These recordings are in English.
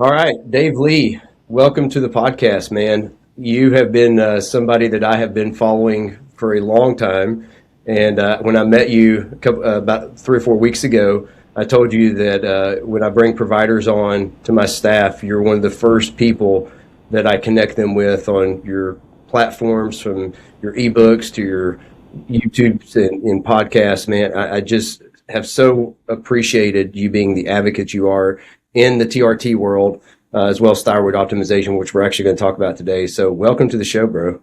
All right, Dave Lee, welcome to the podcast, man. You have been somebody that I have been following for a long time. And when I met you about 3 or 4 weeks ago, I told you that when I bring providers on to my staff, you're one of the first people that I connect them with on your platforms, from your ebooks to your YouTubes and podcasts, man. I just have so appreciated you being the advocate you are in the TRT world, as well as thyroid optimization, which we're actually going to talk about today. So, welcome to the show, bro.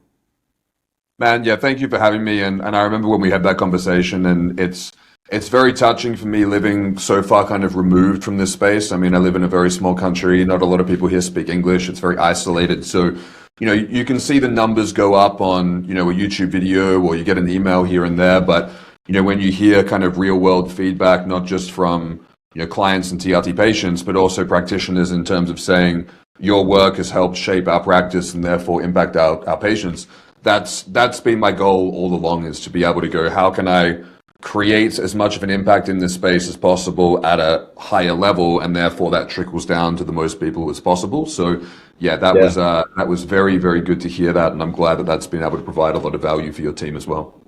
Man, yeah, thank you for having me. And I remember when we had that conversation, and it's very touching for me living so far kind of removed from this space. I mean, I live in a very small country. Not a lot of people here speak English. It's very isolated. So, you can see the numbers go up on, a YouTube video, or you get an email here and there. But, when you hear kind of real world feedback, not just from, clients and TRT patients, but also practitioners in terms of saying your work has helped shape our practice and therefore impact our patients. That's been my goal all along, is to be able to go, how can I create as much of an impact in this space as possible at a higher level, and therefore that trickles down to the most people as possible. So yeah, that was very, very good to hear that, and I'm glad that that's been able to provide a lot of value for your team as well.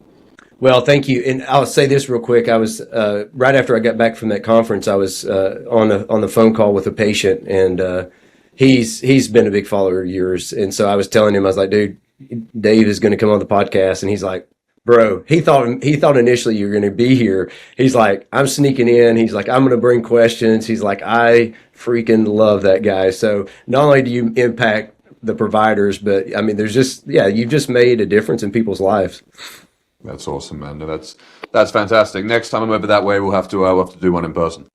Well, thank you. And I'll say this real quick. I was right after I got back from that conference. I was on the phone call with a patient, and he's been a big follower of yours. And so I was telling him, I was like, dude, Dave is going to come on the podcast, and he's like, bro, he thought initially you were going to be here. He's like, I'm sneaking in. He's like, I'm going to bring questions. He's like, I freaking love that guy. So not only do you impact the providers, but I mean, there's just, yeah, you've just made a difference in people's lives. That's awesome, man. No, that's fantastic. Next time I'm over that way, we'll have to do one in person.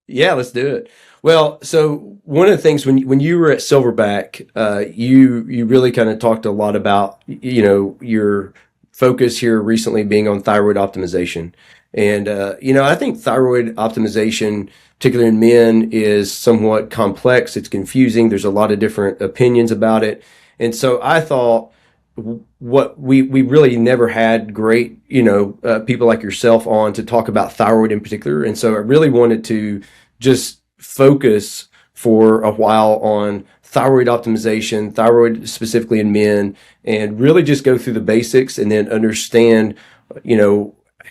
Yeah, let's do it. Well, so one of the things when you were at Silverback, you really kind of talked a lot about your focus here recently being on thyroid optimization, and I think thyroid optimization, particularly in men, is somewhat complex. It's confusing. There's a lot of different opinions about it, and so I thought what we really never had great people like yourself on to talk about thyroid in particular, and so I really wanted to just focus for a while on thyroid optimization, thyroid specifically in men, and really just go through the basics and then understand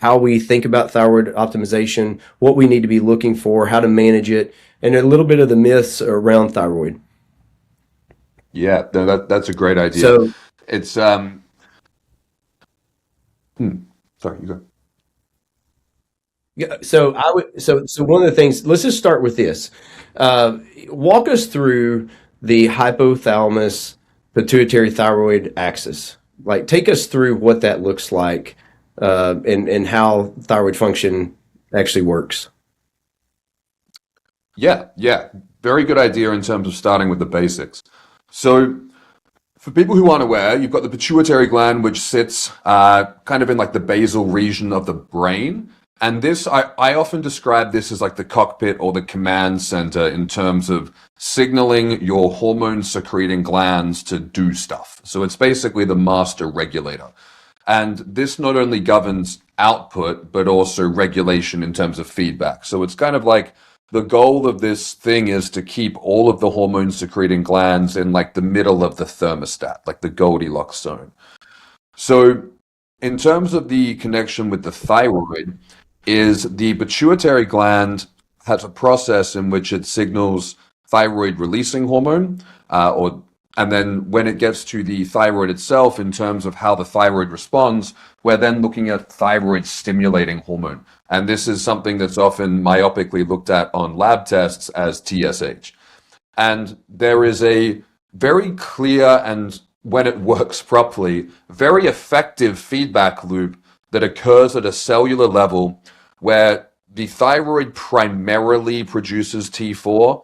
how we think about thyroid optimization, what we need to be looking for, how to manage it, and a little bit of the myths around thyroid. Yeah, no, that's a great idea. So It's sorry, you go. yeah, so I would so one of the things, let's just start with this. Walk us through the hypothalamus pituitary thyroid axis. Like, take us through what that looks like, and how thyroid function actually works. Yeah, yeah, very good idea in terms of starting with the basics. So, for people who aren't aware, you've got the pituitary gland, which sits kind of in like the basal region of the brain. And this, I often describe this as like the cockpit or the command center in terms of signaling your hormone secreting glands to do stuff. So it's basically the master regulator. And this not only governs output, but also regulation in terms of feedback. So it's kind of like the goal of this thing is to keep all of the hormone secreting glands in like the middle of the thermostat, like the Goldilocks zone. So in terms of the connection with the thyroid, is the pituitary gland has a process in which it signals thyroid releasing hormone, and then when it gets to the thyroid itself, in terms of how the thyroid responds, we're then looking at thyroid stimulating hormone. And this is something that's often myopically looked at on lab tests as TSH. And there is a very clear, and when it works properly, very effective feedback loop that occurs at a cellular level where the thyroid primarily produces T4,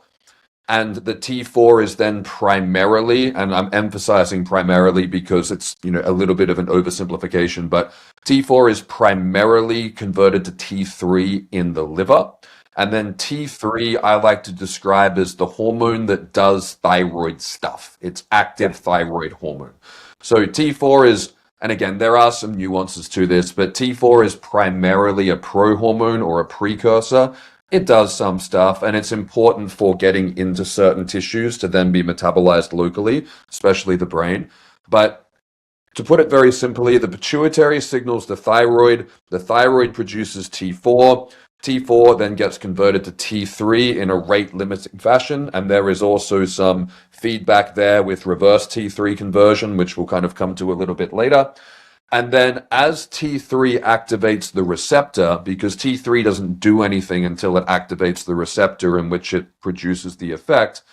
and the T4 is then primarily, and I'm emphasizing primarily because it's, a little bit of an oversimplification, but T4 is primarily converted to T3 in the liver. And then T3, I like to describe as the hormone that does thyroid stuff. It's active thyroid hormone. So T4 is, and again, there are some nuances to this, but T4 is primarily a prohormone or a precursor, It does some stuff, and it's important for getting into certain tissues to then be metabolized locally, especially the brain. But to put it very simply, the pituitary signals the thyroid produces T4, T4 then gets converted to T3 in a rate limiting fashion, and there is also some feedback there with reverse T3 conversion, which we'll kind of come to a little bit later. And then as T3 activates the receptor, because T3 doesn't do anything until it activates the receptor in which it produces the effect,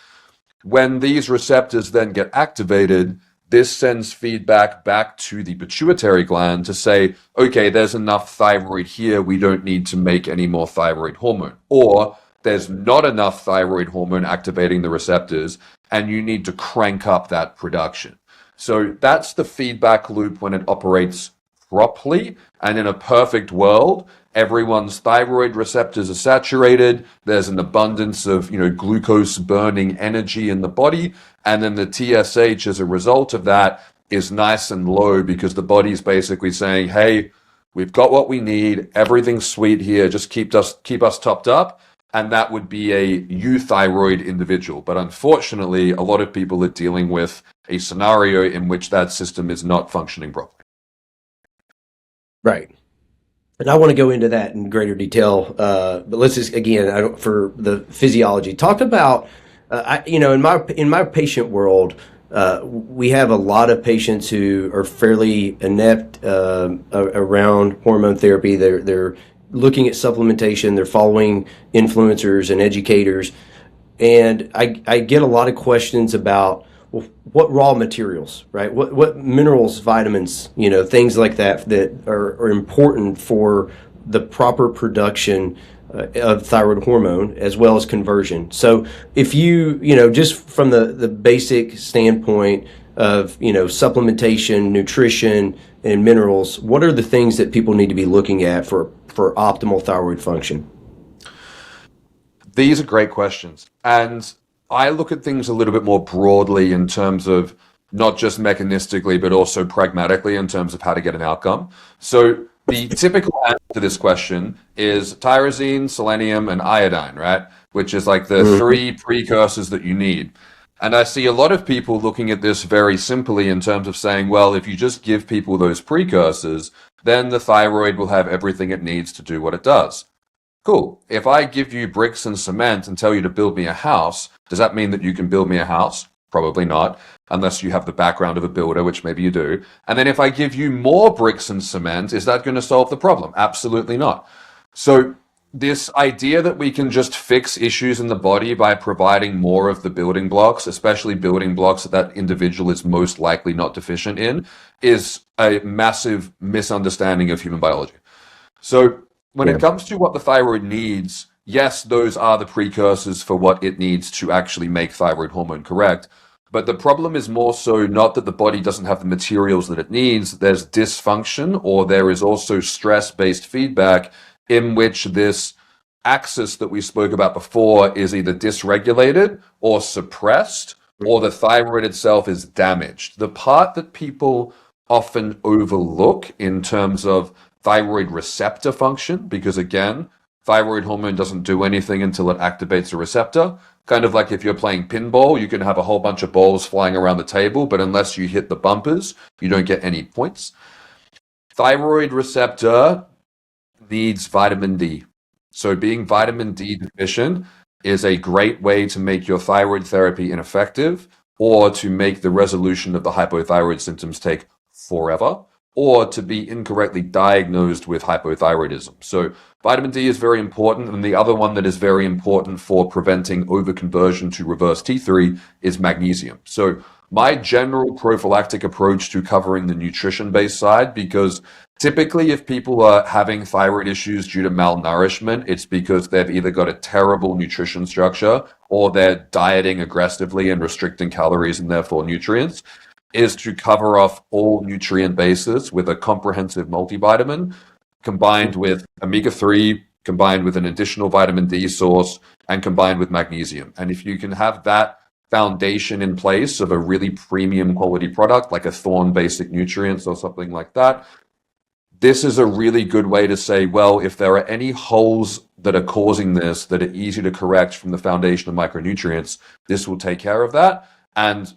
when these receptors then get activated, this sends feedback back to the pituitary gland to say, okay, there's enough thyroid here, we don't need to make any more thyroid hormone. Or there's not enough thyroid hormone activating the receptors, and you need to crank up that production. So that's the feedback loop when it operates properly. And in a perfect world, everyone's thyroid receptors are saturated. There's an abundance of, glucose burning energy in the body. And then the TSH as a result of that is nice and low because the body's basically saying, hey, we've got what we need. Everything's sweet here. Just keep us topped up. And that would be a euthyroid individual. But unfortunately, a lot of people are dealing with a scenario in which that system is not functioning properly. Right. And I want to go into that in greater detail, but let's just again, for the physiology, talk about, in my patient world, we have a lot of patients who are fairly inept around hormone therapy. They're looking at supplementation. They're following influencers and educators, and I get a lot of questions about, well, what raw materials, right? What minerals, vitamins, things like that are important for the proper production of thyroid hormone as well as conversion. So if just from the basic standpoint of, supplementation, nutrition, and minerals, what are the things that people need to be looking at for optimal thyroid function? These are great questions. And I look at things a little bit more broadly in terms of not just mechanistically, but also pragmatically in terms of how to get an outcome. So the typical answer to this question is tyrosine, selenium, and iodine, right? Which is like the three precursors that you need. And I see a lot of people looking at this very simply in terms of saying, well, if you just give people those precursors, then the thyroid will have everything it needs to do what it does. Cool. If I give you bricks and cement and tell you to build me a house, does that mean that you can build me a house? Probably not, unless you have the background of a builder, which maybe you do. And then if I give you more bricks and cement, is that going to solve the problem? Absolutely not. So this idea that we can just fix issues in the body by providing more of the building blocks, especially building blocks that individual is most likely not deficient in, is a massive misunderstanding of human biology. So when it comes to what the thyroid needs, yes, those are the precursors for what it needs to actually make thyroid hormone correct. But the problem is more so not that the body doesn't have the materials that it needs. There's dysfunction, or there is also stress-based feedback in which this axis that we spoke about before is either dysregulated or suppressed, or the thyroid itself is damaged. The part that people often overlook in terms of thyroid receptor function, because again, thyroid hormone doesn't do anything until it activates a receptor. Kind of like if you're playing pinball, you can have a whole bunch of balls flying around the table, but unless you hit the bumpers, you don't get any points. Thyroid receptor needs vitamin D. So being vitamin D deficient is a great way to make your thyroid therapy ineffective, or to make the resolution of the hypothyroid symptoms take forever, or to be incorrectly diagnosed with hypothyroidism. So vitamin D is very important, and the other one that is very important for preventing overconversion to reverse T3 is magnesium. So my general prophylactic approach to covering the nutrition-based side, because typically if people are having thyroid issues due to malnourishment, it's because they've either got a terrible nutrition structure or they're dieting aggressively and restricting calories and therefore nutrients, is to cover off all nutrient bases with a comprehensive multivitamin combined with omega-3, combined with an additional vitamin D source, and combined with magnesium. And if you can have that foundation in place of a really premium quality product like a Thorne Basic Nutrients or something like that, this is a really good way to say, well, if there are any holes that are causing this that are easy to correct from the foundation of micronutrients, this will take care of that. And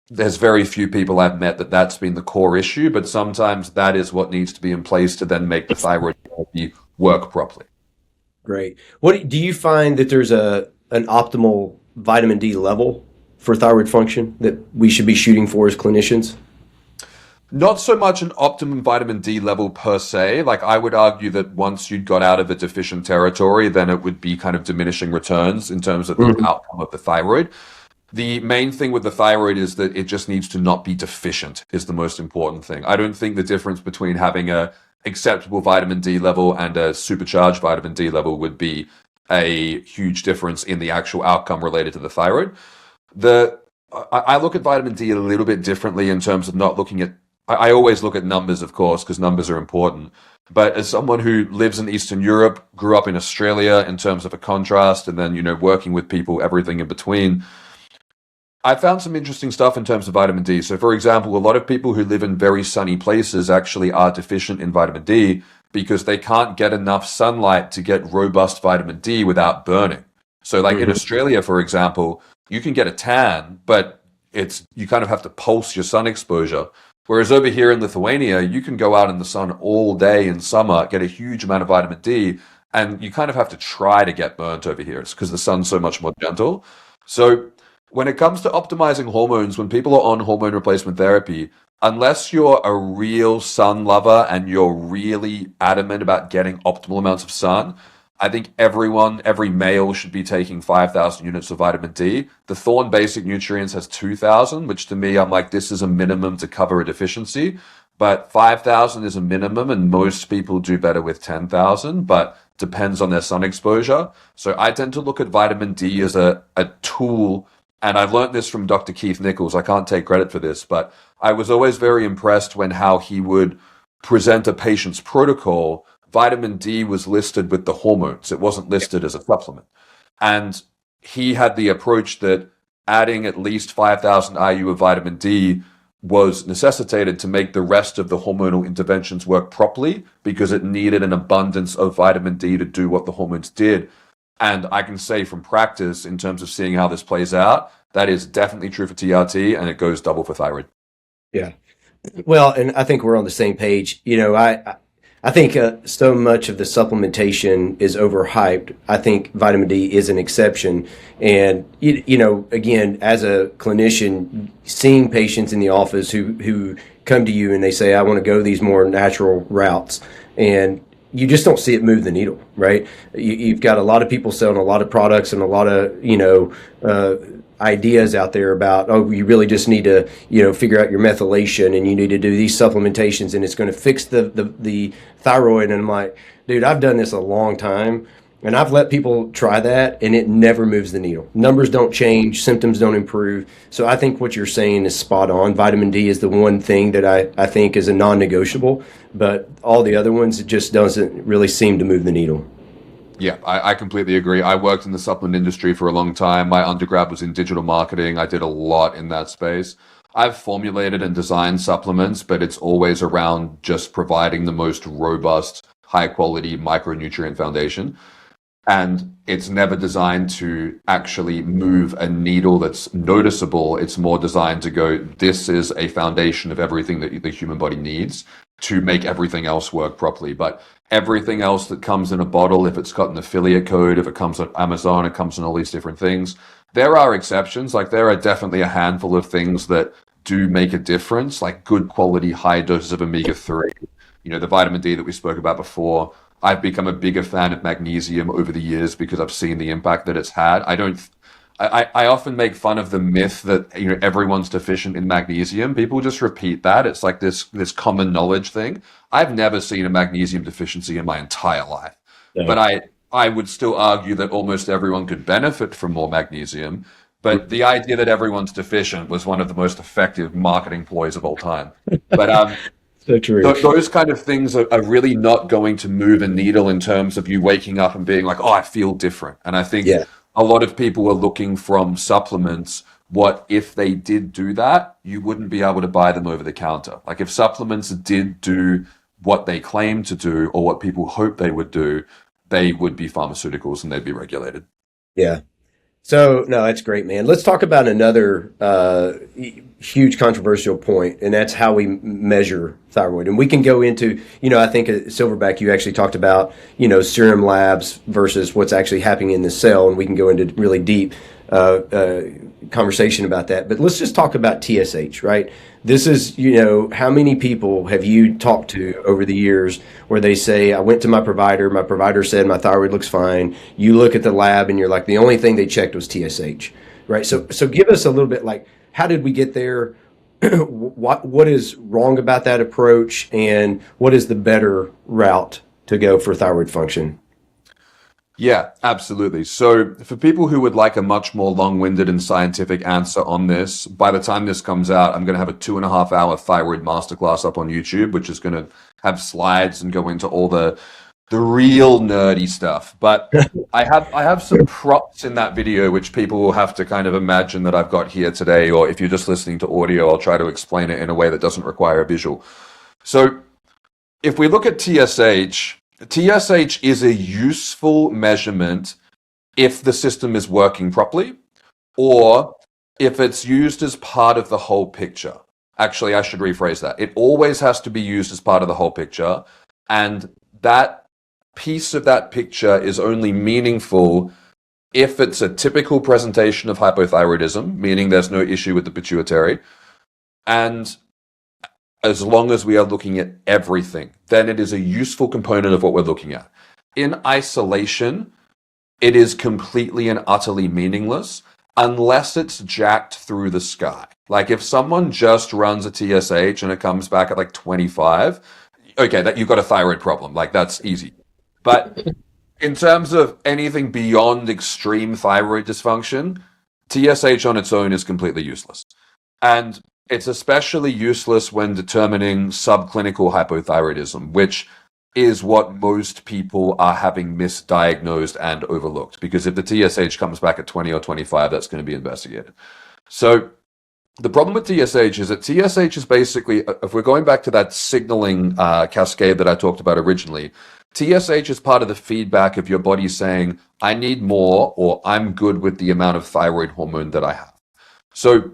there's very few people I've met that that's been the core issue, but sometimes that is what needs to be in place to then make the thyroid therapy work properly. Great. What do you find that there's an optimal vitamin D level for thyroid function that we should be shooting for as clinicians? Not so much an optimum vitamin D level per se. Like I would argue that once you'd got out of a deficient territory, then it would be kind of diminishing returns in terms of the outcome of the thyroid. The main thing with the thyroid is that it just needs to not be deficient is the most important thing. I don't think the difference between having a acceptable vitamin D level and a supercharged vitamin D level would be a huge difference in the actual outcome related to the thyroid. I look at vitamin D a little bit differently in terms of not looking at, I always look at numbers, of course, because numbers are important. But as someone who lives in Eastern Europe, grew up in Australia in terms of a contrast, and then, working with people, everything in between, I found some interesting stuff in terms of vitamin D. So, for example, a lot of people who live in very sunny places actually are deficient in vitamin D because they can't get enough sunlight to get robust vitamin D without burning. So, like in Australia, for example, you can get a tan, but you kind of have to pulse your sun exposure. Whereas over here in Lithuania, you can go out in the sun all day in summer, get a huge amount of vitamin D, and you kind of have to try to get burnt over here. It's because the sun's so much more gentle. So when it comes to optimizing hormones, when people are on hormone replacement therapy, unless you're a real sun lover and you're really adamant about getting optimal amounts of sun, I think every male should be taking 5,000 units of vitamin D. The Thorne Basic Nutrients has 2,000, which to me, I'm like, this is a minimum to cover a deficiency. But 5,000 is a minimum, and most people do better with 10,000, but depends on their sun exposure. So I tend to look at vitamin D as a tool. And I learned this from Dr. Keith Nichols. I can't take credit for this, but I was always very impressed when how he would present a patient's protocol. Vitamin D was listed with the hormones. It wasn't listed as a supplement. And he had the approach that adding at least 5,000 IU of vitamin D was necessitated to make the rest of the hormonal interventions work properly because it needed an abundance of vitamin D to do what the hormones did. And I can say from practice, in terms of seeing how this plays out, that is definitely true for TRT, and it goes double for thyroid. Yeah. Well, and I think we're on the same page. I think so much of the supplementation is overhyped. I think vitamin D is an exception. And, again, as a clinician, seeing patients in the office who come to you and they say, I want to go these more natural routes, and you just don't see it move the needle, right? You've got a lot of people selling a lot of products and a lot of, ideas out there about, you really just need to, figure out your methylation and you need to do these supplementations and it's going to fix the thyroid. And I'm like, dude, I've done this a long time and I've let people try that and it never moves the needle. Numbers don't change, symptoms don't improve. So I think what you're saying is spot on. Vitamin D is the one thing that I think is a non-negotiable, but all the other ones, it just doesn't really seem to move the needle. Yeah, I completely agree. I worked in the supplement industry for a long time. My undergrad was in digital marketing. I did a lot in that space. I've formulated and designed supplements, but it's always around just providing the most robust, high quality micronutrient foundation. And it's never designed to actually move a needle that's noticeable. It's more designed to go, this is a foundation of everything that the human body needs to make everything else work properly. But everything else that comes in a bottle, if it's got an affiliate code, if it comes on Amazon, it comes in all these different things. There are exceptions. Like there are definitely a handful of things that do make a difference, like good quality, high doses of omega-3. The vitamin D that we spoke about before. I've become a bigger fan of magnesium over the years because I've seen the impact that it's had. I often make fun of the myth that everyone's deficient in magnesium. People just repeat that. It's like this common knowledge thing. I've never seen a magnesium deficiency in my entire life. Yeah. But I would still argue that almost everyone could benefit from more magnesium. But the idea that everyone's deficient was one of the most effective marketing ploys of all time. But so true. Those kind of things are really not going to move a needle in terms of you waking up and being like, oh, I feel different. And I think a lot of people are looking from supplements. What if they did do that, you wouldn't be able to buy them over the counter. Like if supplements did do what they claim to do or what people hope they would do, they would be pharmaceuticals and they'd be regulated. Yeah. So, no, that's great, man. Let's talk about another huge controversial point, and that's how we measure thyroid. And we can go into, I think at Silverback, you actually talked about, serum labs versus what's actually happening in the cell, and we can go into really deep conversation about that. But let's just talk about TSH, right? This is, how many people have you talked to over the years where they say, I went to my provider said my thyroid looks fine. You look at the lab and you're like, the only thing they checked was TSH, right? So give us a little bit like, how did we get there? What is wrong about that approach, and what is the better route to go for thyroid function? Yeah, absolutely. So for people who would like a much more long-winded and scientific answer on this, by the time this comes out, I'm going to have a 2.5 hour thyroid masterclass up on YouTube, which is going to have slides and go into all the real nerdy stuff. But I have some props in that video, which people will have to kind of imagine that I've got here today, or if you're just listening to audio, I'll try to explain it in a way that doesn't require a visual. So if we look at TSH is a useful measurement if the system is working properly or if it's used as part of the whole picture. Actually, I should rephrase that. It always has to be used as part of the whole picture, and that piece of that picture is only meaningful if it's a typical presentation of hypothyroidism, meaning there's no issue with the pituitary, and as long as we are looking at everything, then it is a useful component of what we're looking at. In isolation, it is completely and utterly meaningless unless it's jacked through the sky. Like if someone just runs a TSH and it comes back at like 25, okay, that you've got a thyroid problem. Like that's easy. But in terms of anything beyond extreme thyroid dysfunction, TSH on its own is completely useless. And it's especially useless when determining subclinical hypothyroidism, which is what most people are having misdiagnosed and overlooked. Because if the TSH comes back at 20 or 25, that's going to be investigated. So the problem with TSH is that TSH is basically, if we're going back to that signaling cascade that I talked about originally, TSH is part of the feedback of your body saying, I need more, or I'm good with the amount of thyroid hormone that I have. So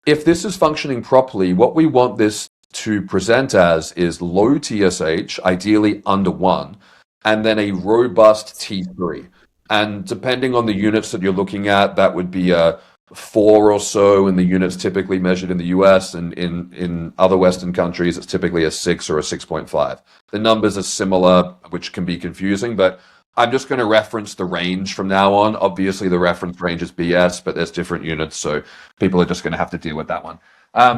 if this is functioning properly, what we want this to present as is low TSH, ideally under 1, and then a robust T3. And depending on the units that you're looking at, that would be a 4 or so in the units typically measured in the US, and in other Western countries, it's typically a 6 or a 6.5. The numbers are similar, which can be confusing, but I'm just going to reference the range from now on. Obviously, the reference range is BS, but there's different units, so people are just going to have to deal with that one.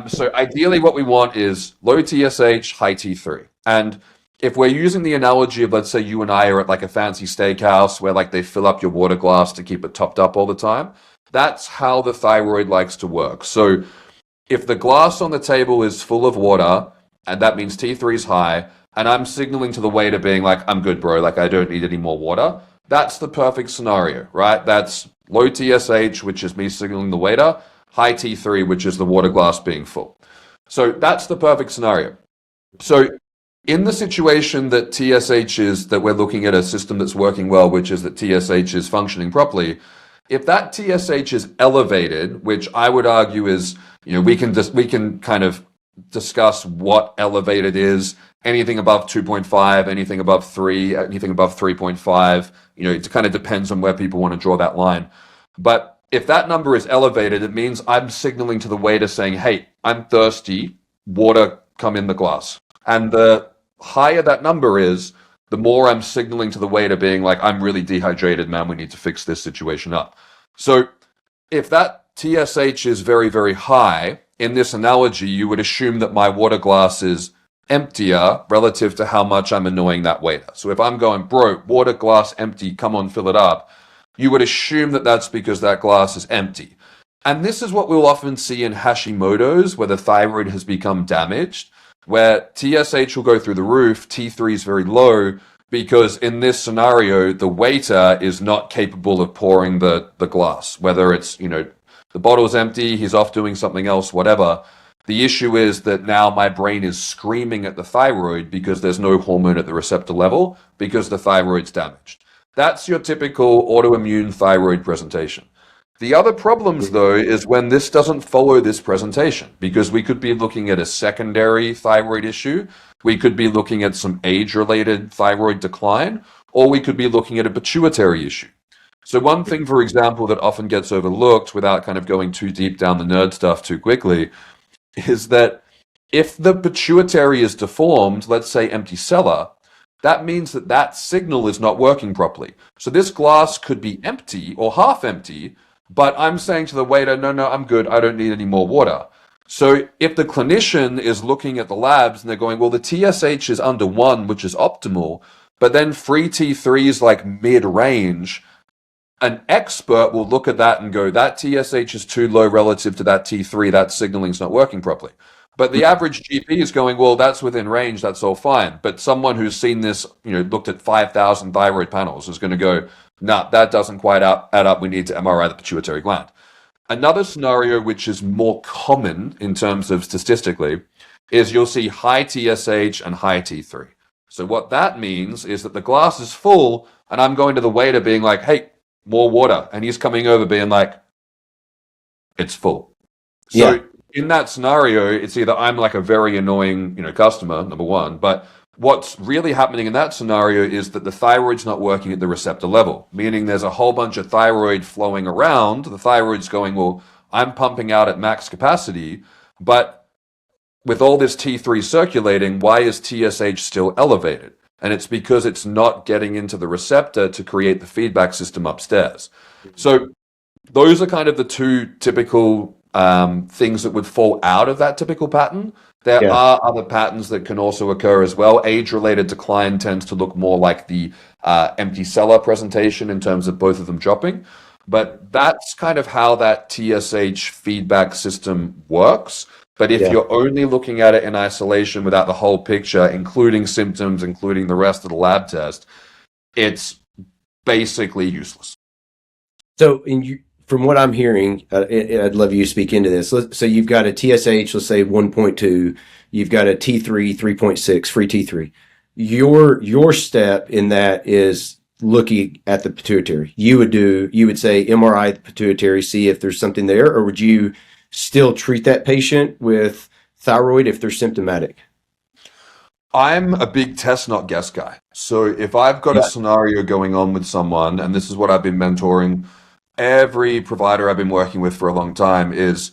So ideally, what we want is low TSH, high T3. And if we're using the analogy of, let's say you and I are at like a fancy steakhouse where like they fill up your water glass to keep it topped up all the time, that's how the thyroid likes to work. So if the glass on the table is full of water, and that means T3 is high, and I'm signaling to the waiter being like, I'm good, bro, like I don't need any more water, that's the perfect scenario, right? That's low TSH, which is me signaling the waiter, high T3, which is the water glass being full. So that's the perfect scenario. So in the situation that TSH is, that we're looking at a system that's working well, which is that TSH is functioning properly, if that TSH is elevated, which I would argue is, we can kind of discuss what elevated is. Anything above 2.5, anything above 3, anything above 3.5, it kind of depends on where people want to draw that line. But if that number is elevated, it means I'm signaling to the waiter saying, hey, I'm thirsty, water come in the glass. And the higher that number is, the more I'm signaling to the waiter being like, I'm really dehydrated, man, we need to fix this situation up. So if that TSH is very, very high, in this analogy, you would assume that my water glass is emptier relative to how much I'm annoying that waiter. So if I'm going, bro, water glass empty, come on, fill it up, you would assume that that's because that glass is empty. And this is what we'll often see in Hashimoto's, where the thyroid has become damaged, where TSH will go through the roof, T3 is very low, because in this scenario, the waiter is not capable of pouring the glass, whether it's, the bottle's empty, he's off doing something else, whatever. The issue is that now my brain is screaming at the thyroid because there's no hormone at the receptor level because the thyroid's damaged. That's your typical autoimmune thyroid presentation. The other problems, though, is when this doesn't follow this presentation, because we could be looking at a secondary thyroid issue, we could be looking at some age-related thyroid decline, or we could be looking at a pituitary issue. So one thing, for example, that often gets overlooked without kind of going too deep down the nerd stuff too quickly is that if the pituitary is deformed, let's say empty cellar, that means that that signal is not working properly. So this glass could be empty or half empty, but I'm saying to the waiter, no, I'm good. I don't need any more water. So if the clinician is looking at the labs and they're going, well, the TSH is under 1, which is optimal, but then free T3 is like mid-range, an expert will look at that and go, that TSH is too low relative to that T3, that signaling's not working properly. But the average GP is going, well, that's within range, that's all fine. But someone who's seen this, looked at 5,000 thyroid panels is going to go, nah, that doesn't quite add up, we need to MRI the pituitary gland. Another scenario which is more common in terms of statistically is you'll see high TSH and high T3. So what that means is that the glass is full and I'm going to the waiter being like, hey, more water. And he's coming over being like, it's full. So in that scenario, it's either I'm like a very annoying, customer, number one, but what's really happening in that scenario is that the thyroid's not working at the receptor level, meaning there's a whole bunch of thyroid flowing around. The thyroid's going, well, I'm pumping out at max capacity, but with all this T3 circulating, why is TSH still elevated? And it's because it's not getting into the receptor to create the feedback system upstairs. So those are kind of the two typical things that would fall out of that typical pattern. There are other patterns that can also occur as well. Age-related decline tends to look more like the empty cellar presentation in terms of both of them dropping. But that's kind of how that TSH feedback system works. But if you're only looking at it in isolation without the whole picture, including symptoms, including the rest of the lab test, it's basically useless. So, from what I'm hearing, I'd love you to speak into this. So you've got a TSH, let's say 1.2. You've got a T3, 3.6, free T3. Your step in that is looking at the pituitary. You would say MRI the pituitary, see if there's something there, or would you still treat that patient with thyroid if they're symptomatic? I'm a big test, not guess guy. So if I've got a scenario going on with someone, and this is what I've been mentoring every provider I've been working with for a long time, is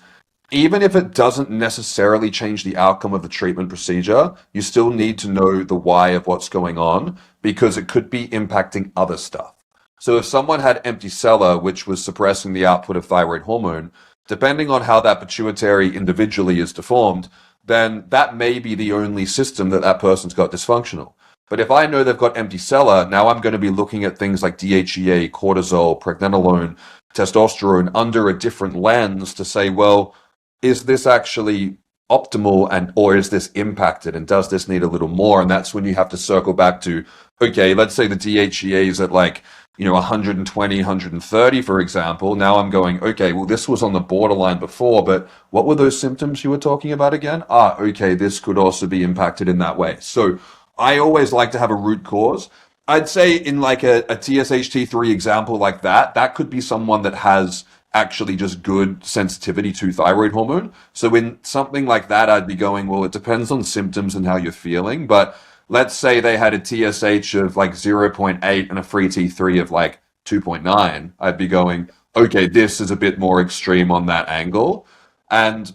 even if it doesn't necessarily change the outcome of the treatment procedure, you still need to know the why of what's going on because it could be impacting other stuff. So if someone had empty cellar, which was suppressing the output of thyroid hormone, depending on how that pituitary individually is deformed, then that may be the only system that person's got dysfunctional. But if I know they've got empty cellar, now I'm going to be looking at things like DHEA, cortisol, pregnenolone, testosterone under a different lens to say, well, is this actually optimal or is this impacted and does this need a little more? And that's when you have to circle back to, okay, let's say the DHEA is at 120, 130, for example. Now I'm going, okay, well, this was on the borderline before, but what were those symptoms you were talking about again? Okay, this could also be impacted in that way. So I always like to have a root cause. I'd say in like a TSH-T3 example like that could be someone that has actually just good sensitivity to thyroid hormone. So in something like that, I'd be going, well, it depends on symptoms and how you're feeling. But let's say they had a TSH of 0.8 and a free T3 of 2.9. I'd be going, okay, this is a bit more extreme on that angle. And,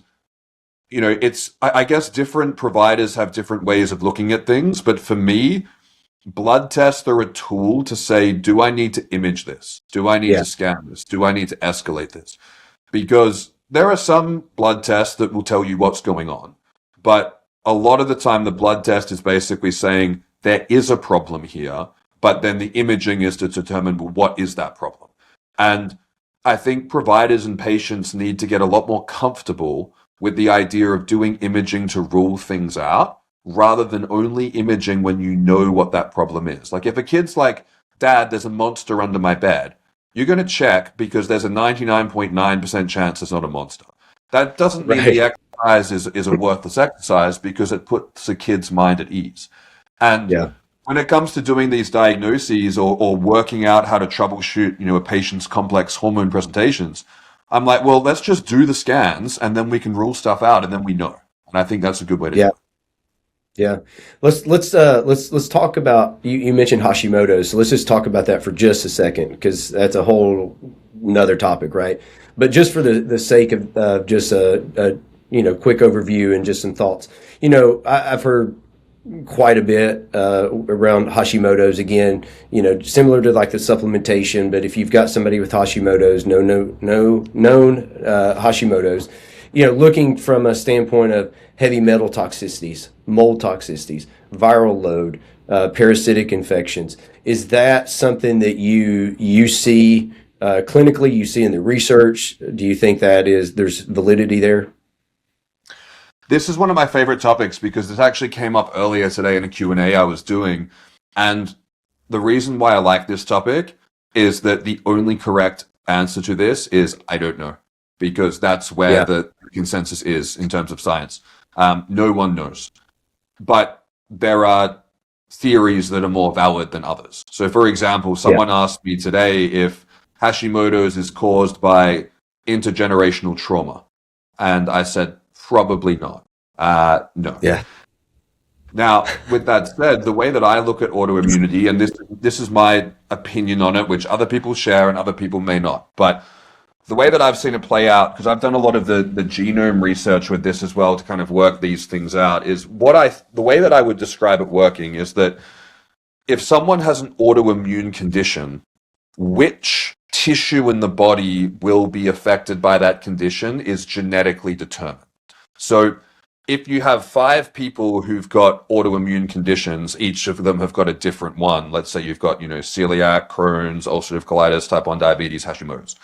I guess different providers have different ways of looking at things. But for me, blood tests are a tool to say, do I need to image this? Do I need to scan this? Do I need to escalate this? Because there are some blood tests that will tell you what's going on. But a lot of the time, the blood test is basically saying there is a problem here, but then the imaging is to determine, well, what is that problem? And I think providers and patients need to get a lot more comfortable with the idea of doing imaging to rule things out rather than only imaging when you know what that problem is. Like if a kid's like, Dad, there's a monster under my bed, you're going to check because there's a 99.9% chance it's not a monster. That doesn't mean the exercise is a worthless exercise because it puts a kid's mind at ease. And Yeah. when it comes to doing these diagnoses or working out how to troubleshoot, a patient's complex hormone presentations, I'm like, well, let's just do the scans and then we can rule stuff out and then we know. And I think that's a good way to do Yeah. it. Yeah. Let's talk about you mentioned Hashimoto's. So let's just talk about that for just a second because that's a whole another topic, right? But just for the sake of just a quick overview and just some thoughts. I've heard quite a bit around Hashimoto's again, similar to like the supplementation, but if you've got somebody with Hashimoto's, no known Hashimoto's, looking from a standpoint of heavy metal toxicities, mold toxicities, viral load, parasitic infections, is that something that you see clinically, you see in the research? Do you think there's validity there? This is one of my favorite topics because this actually came up earlier today in a Q&A I was doing. And the reason why I like this topic is that the only correct answer to this is I don't know, because that's where Yeah. the consensus is in terms of science. No one knows. But there are theories that are more valid than others. So, for example, Yeah. someone asked me today if Hashimoto's is caused by intergenerational trauma. And I said, probably not. No. Yeah. Now, with that said, the way that I look at autoimmunity, and this is my opinion on it, which other people share and other people may not, but the way that I've seen it play out, because I've done a lot of the genome research with this as well to kind of work these things out, is the way that I would describe it working is that if someone has an autoimmune condition, which tissue in the body will be affected by that condition is genetically determined. So if you have 5 people who've got autoimmune conditions, each of them have got a different one. Let's say you've got, celiac, Crohn's, ulcerative colitis, type 1 diabetes, Hashimoto's.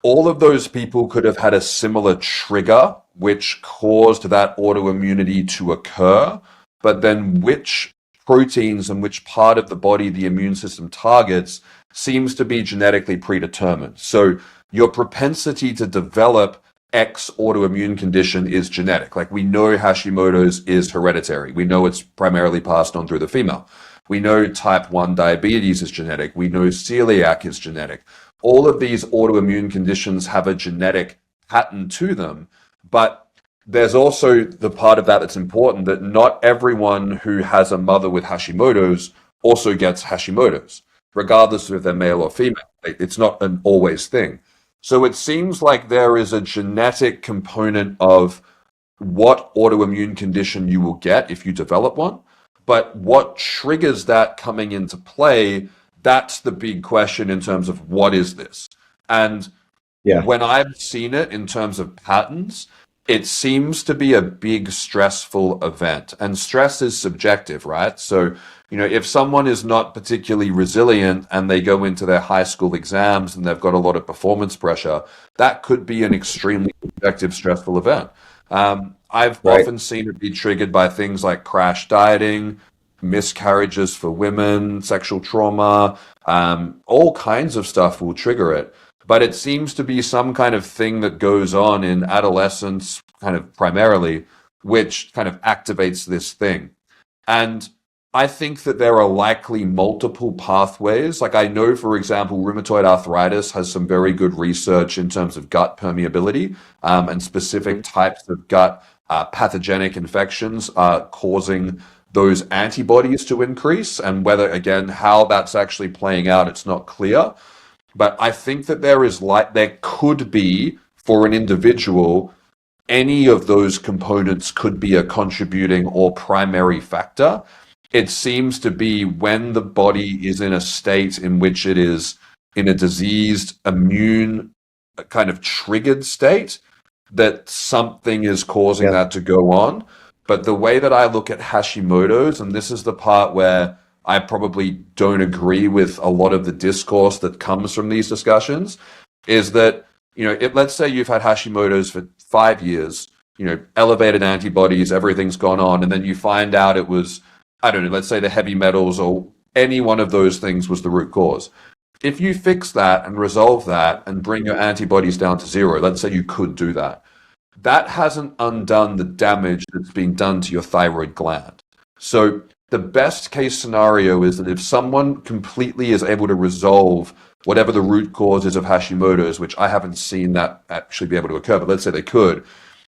All of those people could have had a similar trigger which caused that autoimmunity to occur, but then which proteins and which part of the body the immune system targets seems to be genetically predetermined. So your propensity to develop X autoimmune condition is genetic. Like we know Hashimoto's is hereditary. We know it's primarily passed on through the female. We know type 1 diabetes is genetic. We know celiac is genetic. All of these autoimmune conditions have a genetic pattern to them, but there's also the part of that that's important, that not everyone who has a mother with Hashimoto's also gets Hashimoto's, regardless of if they're male or female. It's not an always thing. So it seems like there is a genetic component of what autoimmune condition you will get if you develop one, but what triggers that coming into play, that's the big question in terms of what is this? And Yeah. when I've seen it in terms of patterns, it seems to be a big stressful event. And stress is subjective, right? So, if someone is not particularly resilient and they go into their high school exams and they've got a lot of performance pressure, that could be an extremely subjective, stressful event. I've Right. often seen it be triggered by things like crash dieting, miscarriages for women, sexual trauma, all kinds of stuff will trigger it. But it seems to be some kind of thing that goes on in adolescence, kind of primarily, which kind of activates this thing. And I think that there are likely multiple pathways. Like I know, for example, rheumatoid arthritis has some very good research in terms of gut permeability and specific types of gut pathogenic infections causing those antibodies to increase. And whether, again, how that's actually playing out, it's not clear. But I think that there could be, for an individual, any of those components could be a contributing or primary factor. It seems to be when the body is in a state in which it is in a diseased, immune, kind of triggered state, that something is causing Yeah. that to go on. But the way that I look at Hashimoto's, and this is the part where I probably don't agree with a lot of the discourse that comes from these discussions, is that, let's say you've had Hashimoto's for 5 years, elevated antibodies, everything's gone on, and then you find out it was, I don't know, let's say the heavy metals or any one of those things was the root cause. If you fix that and resolve that and bring your antibodies down to 0, let's say you could do that, that hasn't undone the damage that's been done to your thyroid gland. So the best case scenario is that if someone completely is able to resolve whatever the root cause is of Hashimoto's, which I haven't seen that actually be able to occur, but let's say they could,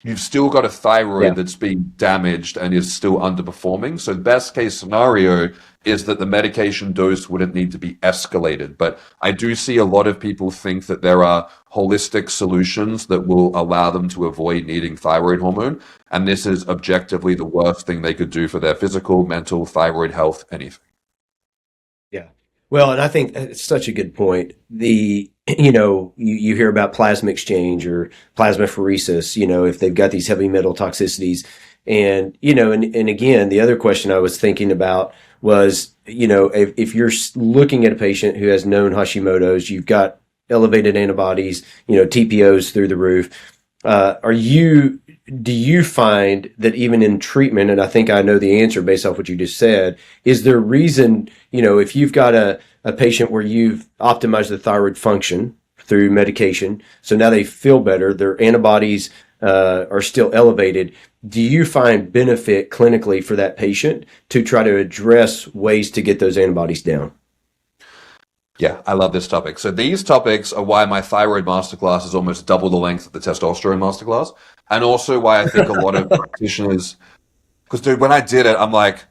you've still got a thyroid Yeah. that's been damaged and is still underperforming. So the best case scenario is that the medication dose wouldn't need to be escalated. But I do see a lot of people think that there are holistic solutions that will allow them to avoid needing thyroid hormone. And this is objectively the worst thing they could do for their physical, mental, thyroid health, anything. Yeah. Well, and I think it's such a good point. You hear about plasma exchange or plasmapheresis, if they've got these heavy metal toxicities. And again, the other question I was thinking about was, if you're looking at a patient who has known Hashimoto's, you've got elevated antibodies, TPOs through the roof. Do you find that even in treatment, and I think I know the answer based off what you just said, is there reason, if you've got a patient where you've optimized the thyroid function through medication, so now they feel better, their antibodies are still elevated, do you find benefit clinically for that patient to try to address ways to get those antibodies down? Yeah, I love this topic. So these topics are why my thyroid masterclass is almost double the length of the testosterone masterclass, and also why I think a lot of practitioners, because dude, when I did it, I'm like,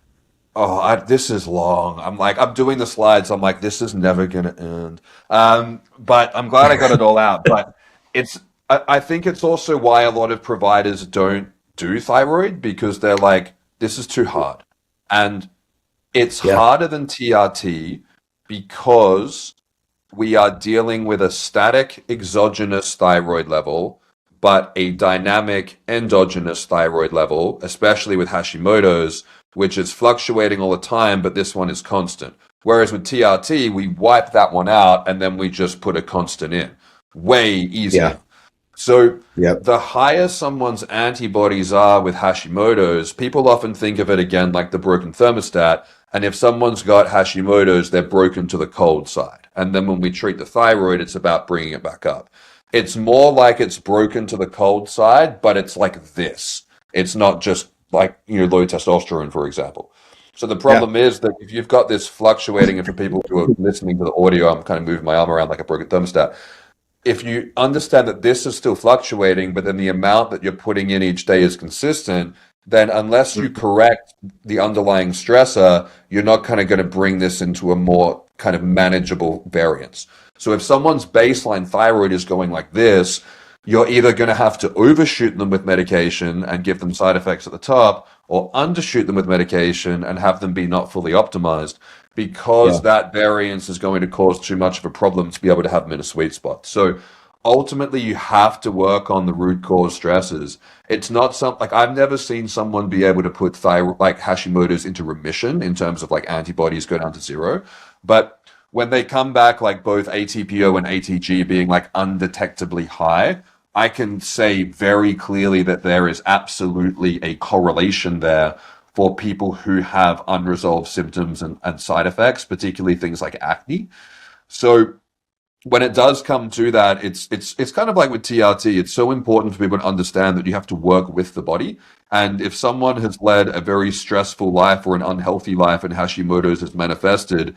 oh, this is long. I'm like, I'm doing the slides. I'm like, this is never gonna end. But I'm glad I got it all out. But it's, I think it's also why a lot of providers don't do thyroid because they're like, this is too hard, and it's Yeah. harder than TRT because we are dealing with a static exogenous thyroid level, but a dynamic endogenous thyroid level, especially with Hashimoto's, which is fluctuating all the time, but this one is constant. Whereas with TRT, we wipe that one out and then we just put a constant in. Way easier. Yeah. So Yep. the higher someone's antibodies are with Hashimoto's, people often think of it again like the broken thermostat. And if someone's got Hashimoto's, they're broken to the cold side. And then when we treat the thyroid, it's about bringing it back up. It's more like it's broken to the cold side, but it's like this. It's not just like, low testosterone, for example. So the Yeah. problem is that if you've got this fluctuating, and for people who are listening to the audio, I'm kind of moving my arm around like a broken thermostat. If you understand that this is still fluctuating, but then the amount that you're putting in each day is consistent, then unless you correct the underlying stressor, you're not kind of going to bring this into a more kind of manageable variance. So if someone's baseline thyroid is going like this, you're either going to have to overshoot them with medication and give them side effects at the top, or undershoot them with medication and have them be not fully optimized because Yeah. that variance is going to cause too much of a problem to be able to have them in a sweet spot. So ultimately, you have to work on the root cause stresses. It's not something like I've never seen someone be able to put thyroid like Hashimoto's into remission in terms of like antibodies go down to zero. But when they come back, like both ATPO and ATG being like undetectably high, I can say very clearly that there is absolutely a correlation there for people who have unresolved symptoms and side effects, particularly things like acne. So when it does come to that, it's kind of like with TRT. It's so important for people to understand that you have to work with the body. And if someone has led a very stressful life or an unhealthy life and Hashimoto's has manifested,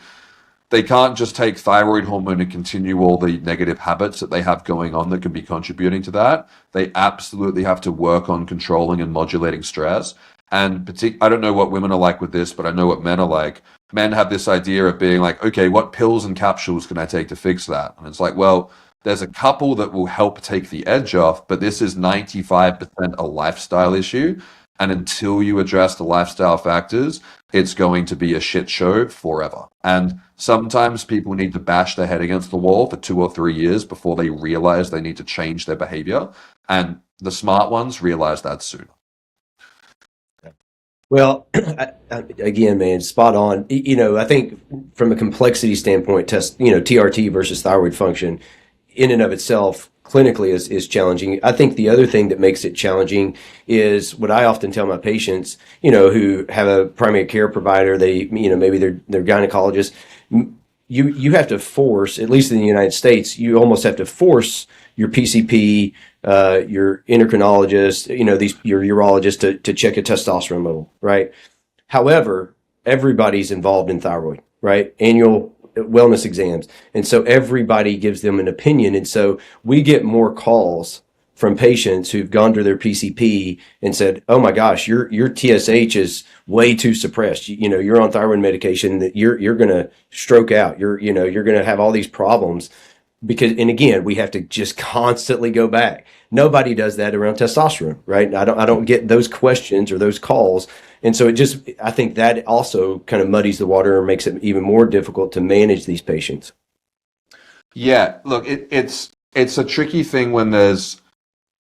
they can't just take thyroid hormone and continue all the negative habits that they have going on that can be contributing to that. They absolutely have to work on controlling and modulating stress. And I don't know what women are like with this, but I know what men are like. Men have this idea of being like, okay, what pills and capsules can I take to fix that? And it's like, well, there's a couple that will help take the edge off, but this is 95% a lifestyle issue. And until you address the lifestyle factors, it's going to be a shit show forever. And sometimes people need to bash their head against the wall for 2 or 3 years before they realize they need to change their behavior. And the smart ones realize that sooner. Well, again, man, spot on. I think from a complexity standpoint, TRT versus thyroid function in and of itself clinically is challenging. I think the other thing that makes it challenging is what I often tell my patients, who have a primary care provider, maybe they're gynecologist. You have to force, at least in the United States, you almost have to force your PCP your endocrinologist, your urologist to check a testosterone level, right? However, everybody's involved in thyroid, right? Annual wellness exams. And so everybody gives them an opinion. And so we get more calls from patients who've gone to their PCP and said, "Oh my gosh, your TSH is way too suppressed. You're on thyroid medication that you're going to stroke out. You're going to have all these problems." Because, and again, we have to just constantly go back. Nobody does that around testosterone, right? I don't get those questions or those calls. And so I think that also kind of muddies the water and makes it even more difficult to manage these patients. Yeah, look, it's a tricky thing when there's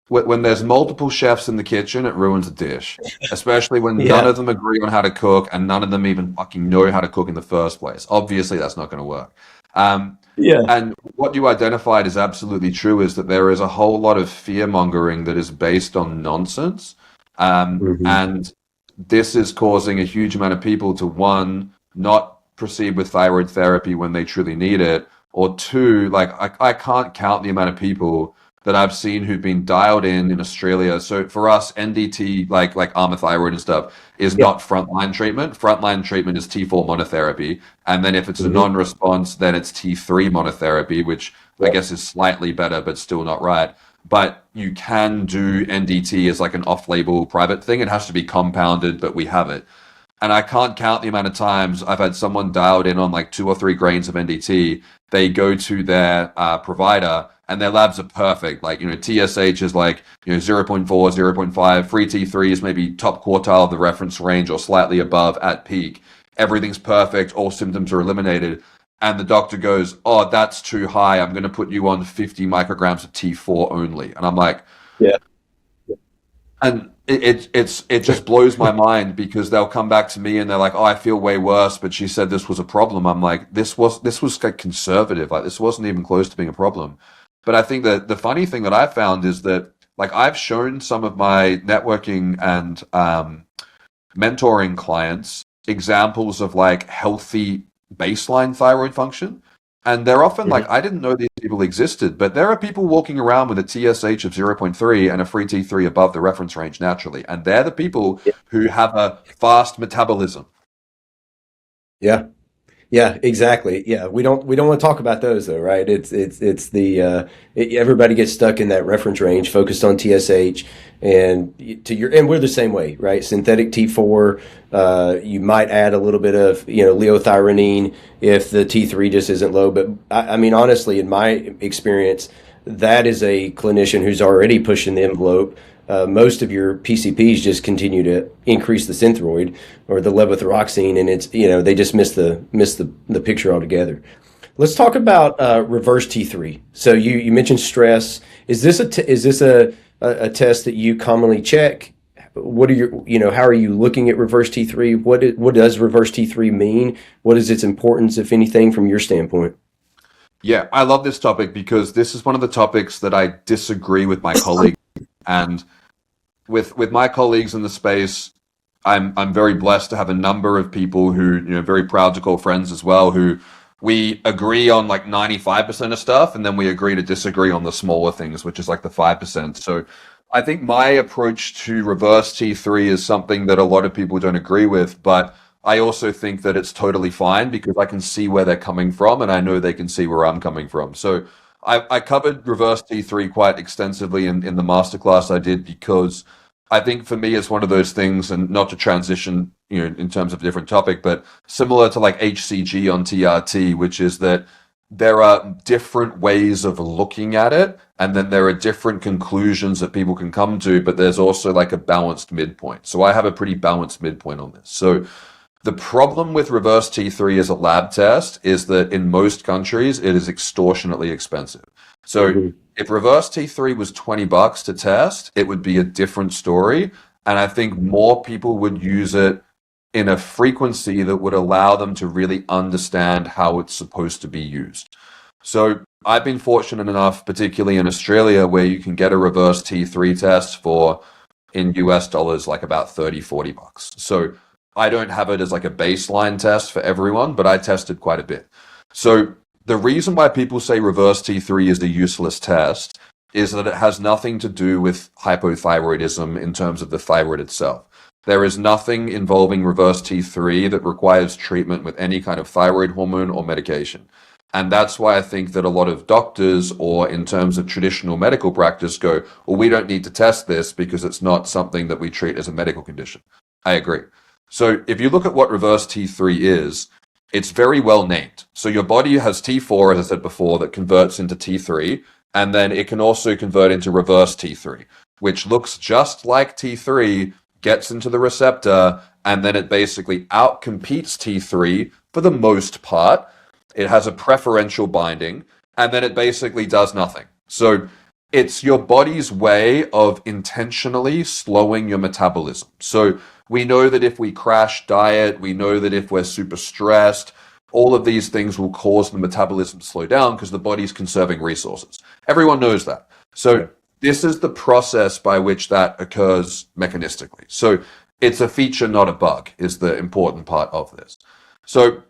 multiple chefs in the kitchen, it ruins a dish, especially when none Yeah. of them agree on how to cook and none of them even fucking know how to cook in the first place. Obviously, that's not going to work. Um, Yeah. and what you identified is absolutely true, is that there is a whole lot of fear mongering that is based on nonsense. Hmm. And this is causing a huge amount of people to, one, not proceed with thyroid therapy when they truly need it, or two, like I can't count the amount of people that I've seen who've been dialed in Australia. So for us, NDT, like Armour thyroid and stuff, is Yeah. not frontline treatment. Frontline treatment is T4 monotherapy, and then if it's a Hmm. non-response, then it's T3 monotherapy, which I Yeah. guess is slightly better, but still not right. But you can do NDT as like an off-label private thing. It has to be compounded, but we have it. And I can't count the amount of times I've had someone dialed in on like 2 or 3 grains of NDT. They go to their provider and their labs are perfect. Like, TSH is like, 0. 0.4, 0.5. Free T3 is maybe top quartile of the reference range or slightly above at peak. Everything's perfect. All symptoms are eliminated. And the doctor goes, "Oh, that's too high. I'm going to put you on 50 micrograms of T4 only." And I'm like, Yeah. and it just blows my mind, because they'll come back to me and they're like, "Oh, I feel way worse, but she said this was a problem." I'm like, this was like conservative. Like, this wasn't even close to being a problem. But I think that the funny thing that I found is that, like, I've shown some of my networking and mentoring clients examples of like healthy baseline thyroid function. And they're often like, Hmm. "I didn't know these people existed," but there are people walking around with a TSH of zero point 0.3 and a free T3 above the reference range naturally. And they're the people who have a fast metabolism. Yeah. Yeah, exactly. Yeah, we don't want to talk about those though, right? It's everybody gets stuck in that reference range, focused on TSH, and we're the same way, right? Synthetic T4, you might add a little bit of leothyrionine if the T3 just isn't low, but I mean honestly, in my experience, that is a clinician who's already pushing the envelope. Most of your PCPs just continue to increase the synthroid or the levothyroxine, and it's they just miss the picture altogether. Let's talk about reverse T3. So you mentioned stress. Is this a test that you commonly check? What are your how are you looking at reverse T3? What does reverse T3 mean? What is its importance, if anything, from your standpoint? Yeah, I love this topic because this is one of the topics that I disagree with my colleagues. And with my colleagues in the space, I'm very blessed to have a number of people who, very proud to call friends as well, who we agree on like 95% of stuff, and then we agree to disagree on the smaller things, which is like the 5%. So I think my approach to reverse T3 is something that a lot of people don't agree with, but I also think that it's totally fine because I can see where they're coming from and I know they can see where I'm coming from. So I covered reverse T3 quite extensively in the masterclass I did, because I think for me it's one of those things, and not to transition, in terms of a different topic, but similar to like HCG on TRT, which is that there are different ways of looking at it, and then there are different conclusions that people can come to, but there's also like a balanced midpoint. So I have a pretty balanced midpoint on this. So the problem with reverse T3 as a lab test is that in most countries it is extortionately expensive. So Hmm. if reverse T3 was $20 to test, it would be a different story. And I think more people would use it in a frequency that would allow them to really understand how it's supposed to be used. So I've been fortunate enough, particularly in Australia, where you can get a reverse T3 test for, in US dollars, like about 30, $40. So I don't have it as like a baseline test for everyone, but I tested quite a bit. So the reason why people say reverse T3 is the useless test is that it has nothing to do with hypothyroidism in terms of the thyroid itself. There is nothing involving reverse T3 that requires treatment with any kind of thyroid hormone or medication. And that's why I think that a lot of doctors, or in terms of traditional medical practice, go, well, we don't need to test this because it's not something that we treat as a medical condition. I agree. So if you look at what reverse T3 is, it's very well named. So your body has T4, as I said before, that converts into T3, and then it can also convert into reverse T3, which looks just like T3, gets into the receptor, and then it basically outcompetes T3 for the most part. It has a preferential binding, and then it basically does nothing. So it's your body's way of intentionally slowing your metabolism. So we know that if we crash diet, we know that if we're super stressed, all of these things will cause the metabolism to slow down because the body's conserving resources. Everyone knows that. So this is the process by which that occurs mechanistically. So it's a feature, not a bug, is the important part of this. So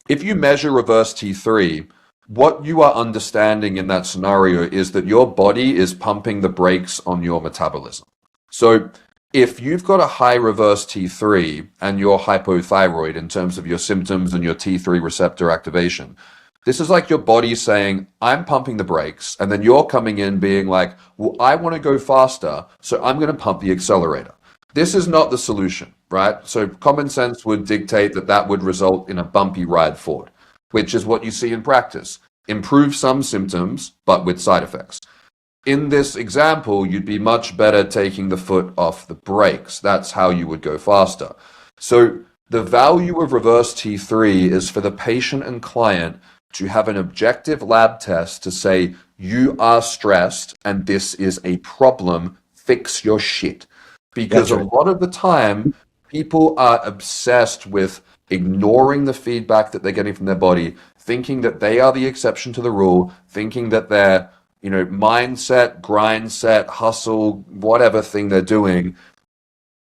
if you measure reverse T3, what you are understanding in that scenario is that your body is pumping the brakes on your metabolism. So if you've got a high reverse T3 and you're hypothyroid in terms of your symptoms and your T3 receptor activation, this is like your body saying, I'm pumping the brakes, and then you're coming in being like, well, I want to go faster, so I'm going to pump the accelerator. This is not the solution, right? So common sense would dictate that that would result in a bumpy ride forward, which is what you see in practice. Improve some symptoms, but with side effects. In this example, you'd be much better taking the foot off the brakes. That's how you would go faster. So the value of reverse T3 is for the patient and client to have an objective lab test to say, you are stressed and this is a problem, fix your shit. Because a lot of the time, people are obsessed with ignoring the feedback that they're getting from their body, thinking that they are the exception to the rule, thinking that their, mindset, grind set, hustle, whatever thing they're doing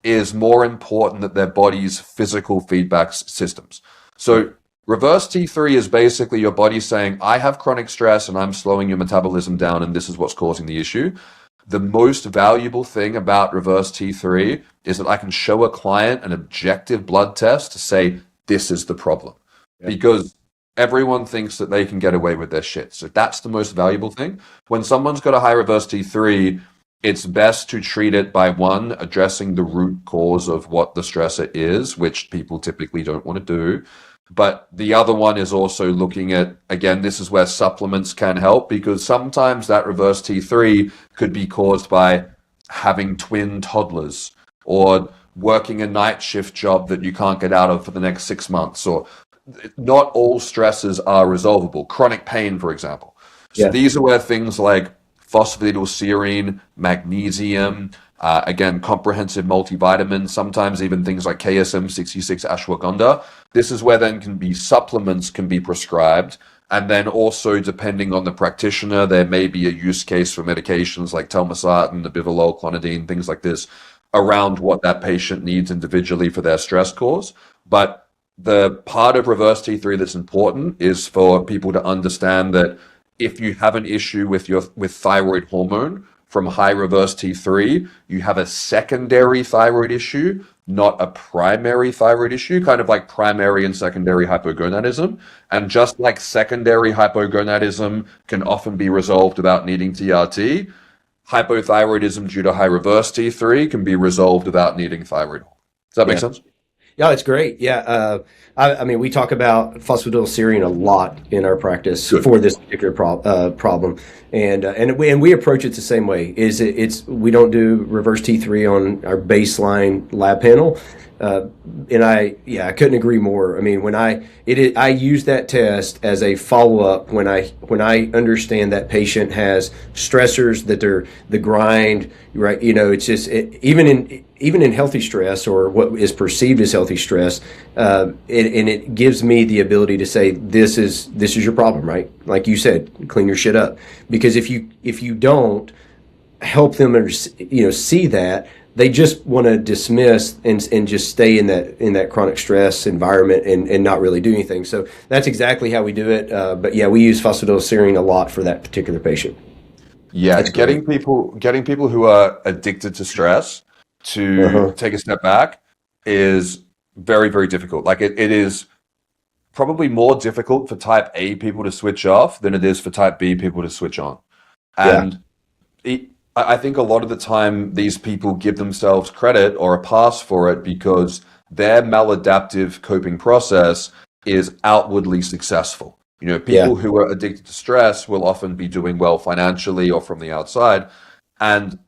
is more important than their body's physical feedback systems. So reverse T3 is basically your body saying, I have chronic stress and I'm slowing your metabolism down and this is what's causing the issue. The most valuable thing about reverse T3 is that I can show a client an objective blood test to say, this is the problem. Yeah. Because everyone thinks that they can get away with their shit. So that's the most valuable thing. When someone's got a high reverse T3, it's best to treat it by one, addressing the root cause of what the stressor is, which people typically don't want to do. But the other one is also looking at, again, this is where supplements can help, because sometimes that reverse T3 could be caused by having twin toddlers or working a night shift job that you can't get out of for the next 6 months. Or not all stresses are resolvable. Chronic pain, for example. So these are where things like phosphatidylserine, magnesium, again, comprehensive multivitamin, sometimes even things like KSM-66 ashwagandha. This is where then supplements can be prescribed. And then also, depending on the practitioner, there may be a use case for medications like telmisartan, nebivolol, clonidine, things like this, around what that patient needs individually for their stress cause. But the part of reverse T3 that's important is for people to understand that if you have an issue with thyroid hormone from high reverse T3, you have a secondary thyroid issue, not a primary thyroid issue, kind of like primary and secondary hypogonadism. And just like secondary hypogonadism can often be resolved without needing TRT, hypothyroidism due to high reverse T3 can be resolved without needing thyroid hormone. Does that make sense? Yeah, it's great. Yeah. I mean, we talk about phosphatidylserine a lot in our practice for this particular problem. And we approach it the same way. We don't do reverse T3 on our baseline lab panel. And I couldn't agree more. I mean, I use that test as a follow-up when I understand that patient has stressors, that they're the grind, right? It's just even in healthy stress, or what is perceived as healthy stress, and it gives me the ability to say, this is your problem, right? Like you said, clean your shit up. Because if you don't help them, see that, they just want to dismiss and just stay in that chronic stress environment and not really do anything. So that's exactly how we do it. But yeah, we use phosphatidylserine a lot for that particular patient. Yeah, That's great. getting people who are addicted to stress to Uh-huh. take a step back is very, very difficult. Like it is probably more difficult for type A people to switch off than it is for type B people to switch on. Yeah. And I think a lot of the time these people give themselves credit or a pass for it because their maladaptive coping process is outwardly successful. You know, Yeah. people who are addicted to stress will often be doing well financially or from the outside. And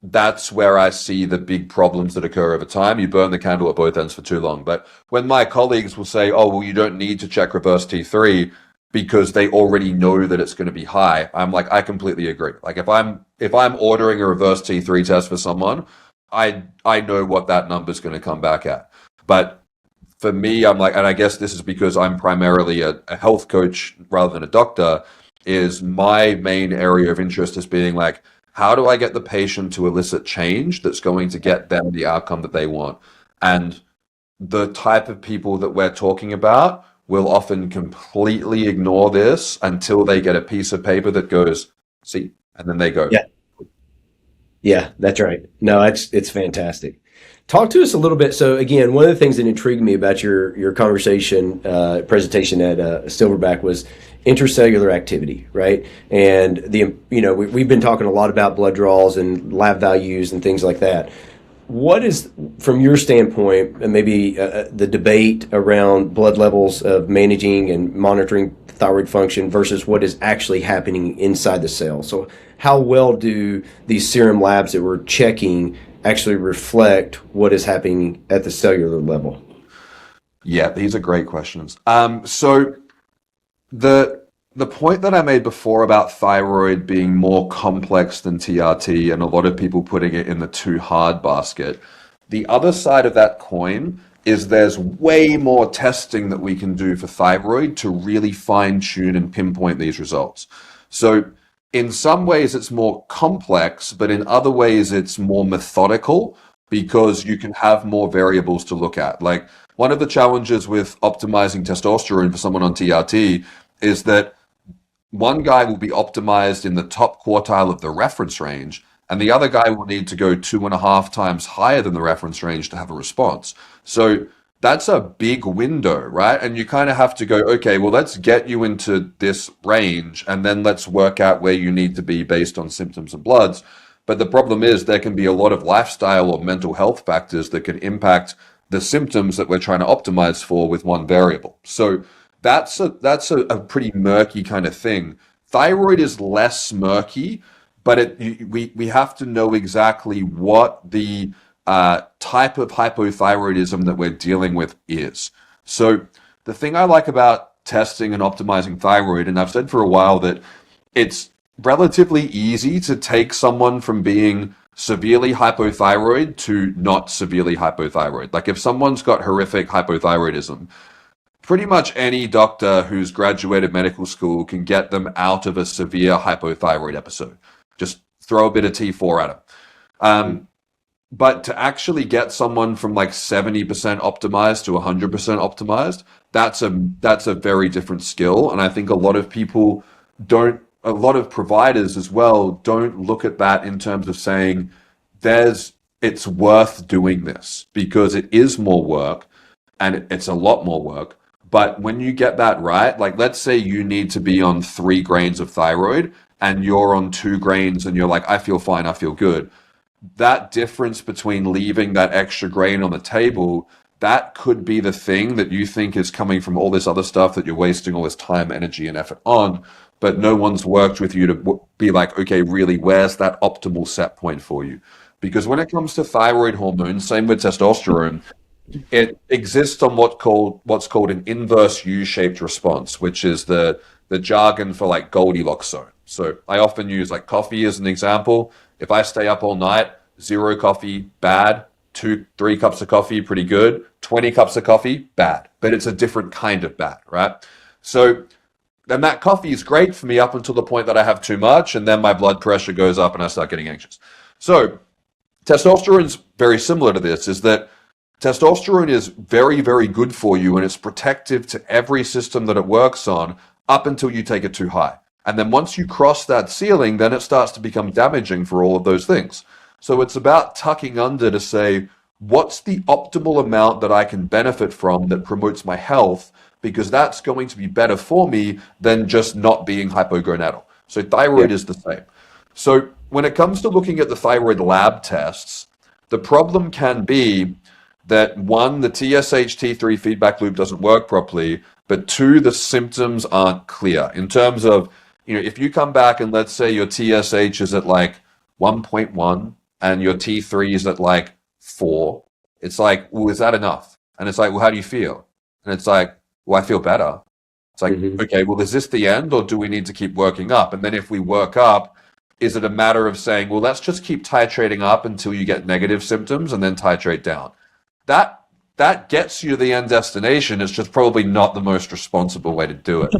that's where I see the big problems that occur over time. You burn the candle at both ends for too long. But when my colleagues will say, oh, well, you don't need to check reverse T3 because they already know that it's going to be high, I'm like, I completely agree. Like if I'm ordering a reverse T3 test for someone, I know what that number is going to come back at. But for me, I'm like, and I guess this is because I'm primarily a health coach rather than a doctor, is my main area of interest is being like, how do I get the patient to elicit change that's going to get them the outcome that they want? And the type of people that we're talking about will often completely ignore this until they get a piece of paper that goes, see, and then they go, Yeah. Yeah, that's right. No, it's fantastic. Talk to us a little bit. So again, one of the things that intrigued me about your conversation presentation at Silverback was intracellular activity, right? And we've been talking a lot about blood draws and lab values and things like that. What is, from your standpoint, maybe the debate around blood levels of managing and monitoring thyroid function versus what is actually happening inside the cell? So, how well do these serum labs that we're checking actually reflect what is happening at the cellular level? yeah, these are great questions. So the point that I made before about thyroid being more complex than TRT and a lot of people putting it in the too hard basket, the other side of that coin is there's way more testing that we can do for thyroid to really fine tune and pinpoint these results. So in some ways it's more complex, but in other ways it's more methodical because you can have more variables to look at. Like one of the challenges with optimizing testosterone for someone on TRT is that one guy will be optimized in the top quartile of the reference range, and the other guy will need to go 2.5 times higher than the reference range to have a response. So that's a big window, right? And you kind of have to go, okay, well, let's get you into this range, and then let's work out where you need to be based on symptoms and bloods. But the problem is there can be a lot of lifestyle or mental health factors that can impact the symptoms that we're trying to optimize for with one variable. So that's a pretty murky kind of thing. Thyroid is less murky, but we have to know exactly what the type of hypothyroidism that we're dealing with is. So the thing I like about testing and optimizing thyroid, and I've said for a while that it's relatively easy to take someone from being severely hypothyroid to not severely hypothyroid. Like if someone's got horrific hypothyroidism, pretty much any doctor who's graduated medical school can get them out of a severe hypothyroid episode. Just throw a bit of T4 at them. But to actually get someone from like 70% optimized to 100% optimized, that's a very different skill. And I think a lot of people don't, a lot of providers as well don't look at that in terms of saying it's worth doing this because it is more work and it's a lot more work. But when you get that right, like let's say you need to be on 3 grains of thyroid and you're on 2 grains and you're like, I feel fine, I feel good. That difference between leaving that extra grain on the table, that could be the thing that you think is coming from all this other stuff that you're wasting all this time, energy, and effort on. But no one's worked with you to be like, okay, really, where's that optimal set point for you? Because when it comes to thyroid hormone, same with testosterone, it exists on what's called an inverse U-shaped response, which is the jargon for like Goldilocks zone. So I often use like coffee as an example. If I stay up all night, 0 coffee, bad. 3 cups of coffee, pretty good. 20 cups of coffee, bad. But it's a different kind of bad, right? So then that coffee is great for me up until the point that I have too much, and then my blood pressure goes up and I start getting anxious. So testosterone is very similar to this, is that testosterone is very, very good for you and it's protective to every system that it works on up until you take it too high. And then once you cross that ceiling, then it starts to become damaging for all of those things. So it's about tucking under to say, what's the optimal amount that I can benefit from that promotes my health? Because that's going to be better for me than just not being hypogonadal. So Yeah. thyroid is the same. So when it comes to looking at the thyroid lab tests, the problem can be that one, the TSH T3 feedback loop doesn't work properly, but two, the symptoms aren't clear in terms of, if you come back and let's say your TSH is at like 1.1 and your T3 is at like 4, it's like, well, is that enough? And it's like, well, how do you feel? And it's like, well, I feel better. It's like, Hmm. okay, well, is this the end or do we need to keep working up? And then if we work up, is it a matter of saying, well, let's just keep titrating up until you get negative symptoms and then titrate down? That that gets you to the end destination. It's just probably not the most responsible way to do it.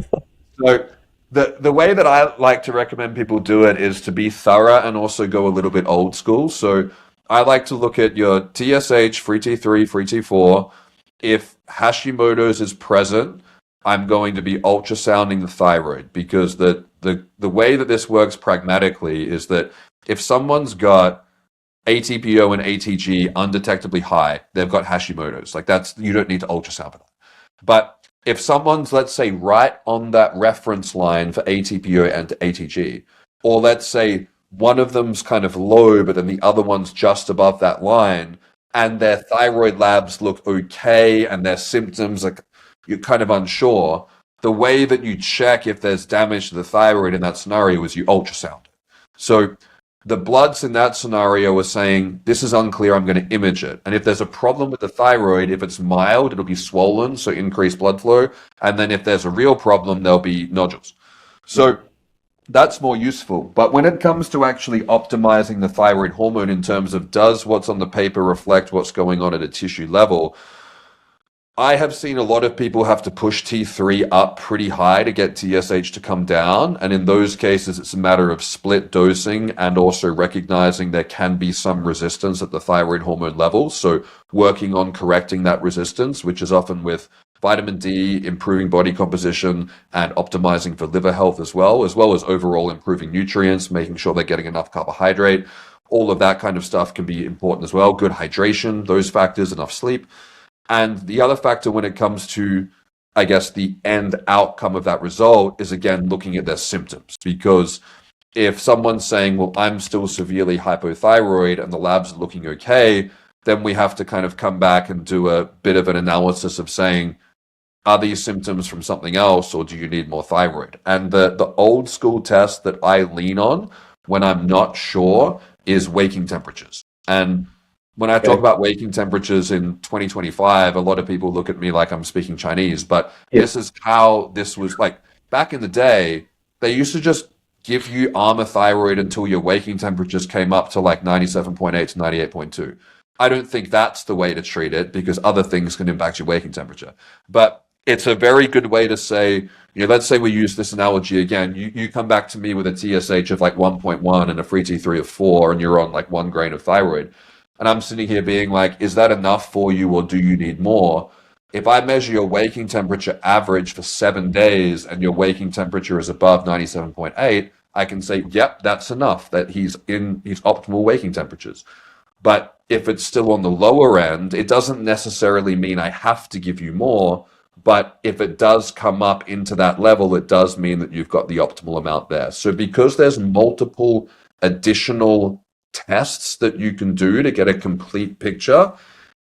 So the way that I like to recommend people do it is to be thorough and also go a little bit old school. So I like to look at your TSH, free T3, free T4. If Hashimoto's is present, I'm going to be ultrasounding the thyroid because the way that this works pragmatically is that if someone's got ATPO and ATG undetectably high, they've got Hashimoto's. Like that's, you don't need to ultrasound for that. But if someone's, let's say, right on that reference line for ATPO and ATG, or let's say one of them's kind of low, but then the other one's just above that line, and their thyroid labs look okay, and their symptoms are, you're kind of unsure, the way that you check if there's damage to the thyroid in that scenario is you ultrasound. So the bloods in that scenario are saying, this is unclear, I'm going to image it. And if there's a problem with the thyroid, if it's mild, it'll be swollen, so increased blood flow. And then if there's a real problem, there'll be nodules. So that's more useful. But when it comes to actually optimizing the thyroid hormone in terms of does what's on the paper reflect what's going on at a tissue level, I have seen a lot of people have to push T3 up pretty high to get TSH to come down. And in those cases, it's a matter of split dosing and also recognizing there can be some resistance at the thyroid hormone level. So working on correcting that resistance, which is often with vitamin D, improving body composition and optimizing for liver health as well as overall improving nutrients, making sure they're getting enough carbohydrate. All of that kind of stuff can be important as well. Good hydration, those factors, enough sleep. And the other factor when it comes to, I guess, the end outcome of that result is, again, looking at their symptoms. Because if someone's saying, well, I'm still severely hypothyroid and the labs are looking okay, then we have to kind of come back and do a bit of an analysis of saying, are these symptoms from something else or do you need more thyroid? And the old school test that I lean on when I'm not sure is waking temperatures. And when I talk Okay. about waking temperatures in 2025, a lot of people look at me like I'm speaking Chinese, but Yeah. this is how this was like back in the day. They used to just give you Armour thyroid until your waking temperatures came up to like 97.8 to 98.2. I don't think that's the way to treat it because other things can impact your waking temperature. But it's a very good way to say, let's say we use this analogy again. You come back to me with a TSH of like 1.1 and a free T3 of 4, and you're on like 1 grain of thyroid. And I'm sitting here being like, is that enough for you or do you need more? If I measure your waking temperature average for 7 days and your waking temperature is above 97.8, I can say, yep, that's enough, that he's in his optimal waking temperatures. But if it's still on the lower end, it doesn't necessarily mean I have to give you more. But if it does come up into that level, it does mean that you've got the optimal amount there. So because there's multiple additional tests that you can do to get a complete picture,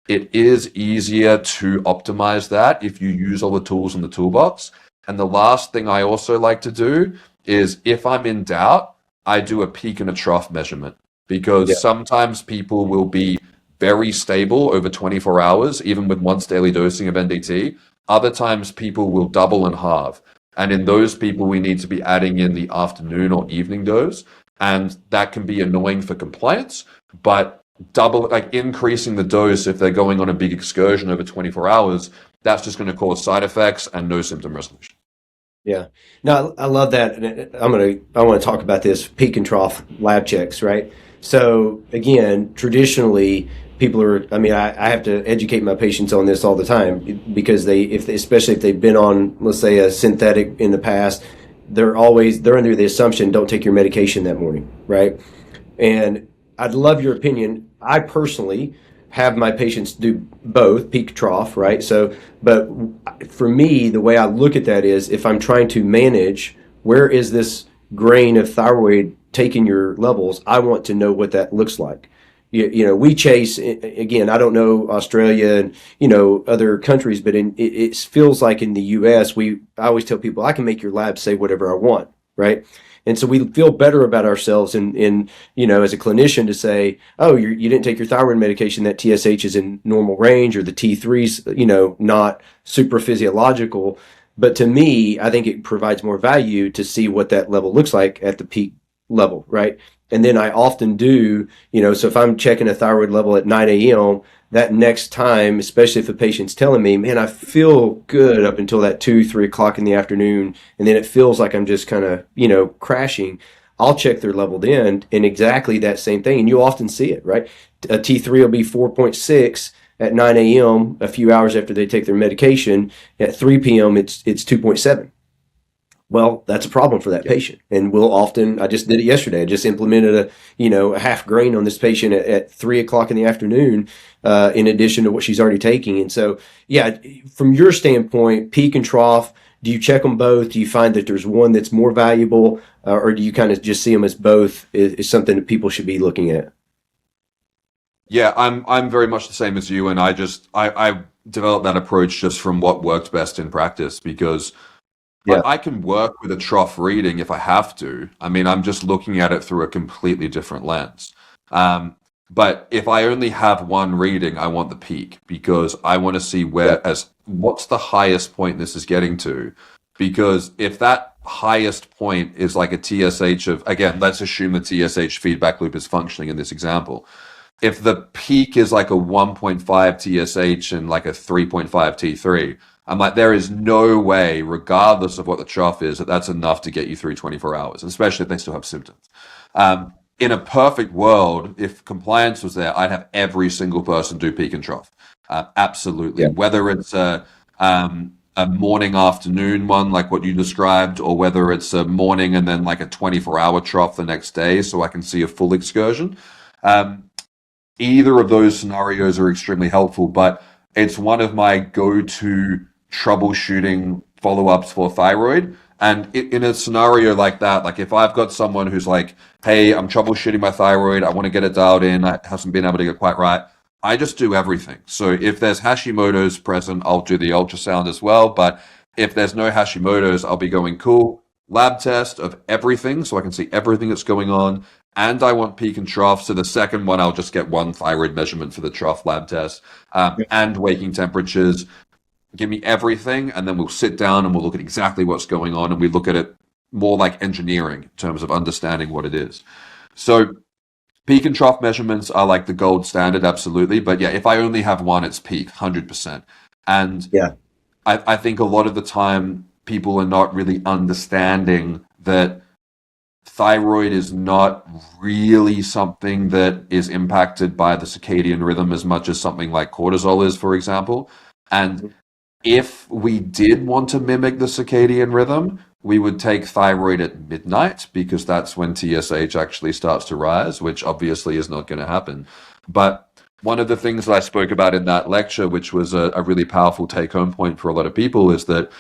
it is easier to optimize that if you use all the tools in the toolbox. And the last thing I also like to do is if I'm in doubt, I do a peak and a trough measurement because Yeah. sometimes people will be very stable over 24 hours, even with once daily dosing of NDT. Other times people will double and halve. And in those people, we need to be adding in the afternoon or evening dose. And that can be annoying for compliance, but like increasing the dose if they're going on a big excursion over 24 hours, that's just going to cause side effects and no symptom resolution. Yeah. No, I love that. And I want to talk about this peak and trough lab checks, right? So again, traditionally, people are, I mean, I have to educate my patients on this all the time because especially if they've been on, let's say, a synthetic in the past, they're under the assumption don't take your medication that morning, right? And I'd love your opinion. I personally have my patients do both peak trough, right? So, but for me, the way I look at that is if I'm trying to manage where is this grain of thyroid taking your levels, I want to know what that looks like. We chase again. I don't know Australia and other countries, but it feels like in the U.S. I always tell people I can make your lab say whatever I want, right? And so we feel better about ourselves as a clinician to say, oh, you didn't take your thyroid medication, that TSH is in normal range, or the T3's, not super physiological. But to me, I think it provides more value to see what that level looks like at the peak level, right? And then I often do, so if I'm checking a thyroid level at 9 a.m., that next time, especially if a patient's telling me, man, I feel good up until that 2, 3 o'clock in the afternoon, and then it feels like I'm just kind of, crashing, I'll check their level then in exactly that same thing. And you'll often see it, right? A T3 will be 4.6 at 9 a.m., a few hours after they take their medication. At 3 p.m., it's 2.7. Well, that's a problem for that patient. And I just did it yesterday. I just implemented a half grain on this patient at 3 o'clock in the afternoon, in addition to what she's already taking. And so, yeah, from your standpoint, peak and trough, do you check them both? Do you find that there's one that's more valuable, or do you kind of just see them as both is something that people should be looking at? Yeah, I'm very much the same as you, and I developed that approach just from what worked best in practice because Yeah. I can work with a trough reading if I have to. I mean, I'm just looking at it through a completely different lens. Um, but if I only have one reading, I want the peak because I want to see Yeah. what's the highest point this is getting to. Because if that highest point is like a TSH of, again, let's assume the TSH feedback loop is functioning in this example. If the peak is like a 1.5 TSH and like a 3.5 T3, I'm like, there is no way, regardless of what the trough is, that that's enough to get you through 24 hours, especially if they still have symptoms. In a perfect world, if compliance was there, I'd have every single person do peak and trough. Absolutely. Yeah. Whether it's a morning afternoon one, like what you described, or whether it's a morning and then like a 24-hour trough the next day, so I can see a full excursion. Either of those scenarios are extremely helpful, but it's one of my go-to troubleshooting follow-ups for thyroid. And in a scenario like that, like if I've got someone who's like, hey, I'm troubleshooting my thyroid, I want to get it dialed in, I haven't been able to get quite right, I just do everything. So if there's Hashimoto's present, I'll do the ultrasound as well. But if there's no Hashimoto's, I'll be going, cool, lab test of everything so I can see everything that's going on. And I want peak and trough. So the second one, I'll just get one thyroid measurement for the trough lab test, and waking temperatures. Give me everything, and then we'll sit down and we'll look at exactly what's going on, and we look at it more like engineering in terms of understanding what it is. So peak and trough measurements are like the gold standard, absolutely. But yeah, if I only have one, it's peak, 100%. And Yeah. I think a lot of the time people are not really understanding that thyroid is not really something that is impacted by the circadian rhythm as much as something like cortisol is, for example. And if we did want to mimic the circadian rhythm, we would take thyroid at midnight because that's when TSH actually starts to rise, which obviously is not going to happen. But one of the things that I spoke about in that lecture, which was a really powerful take-home point for a lot of people, is that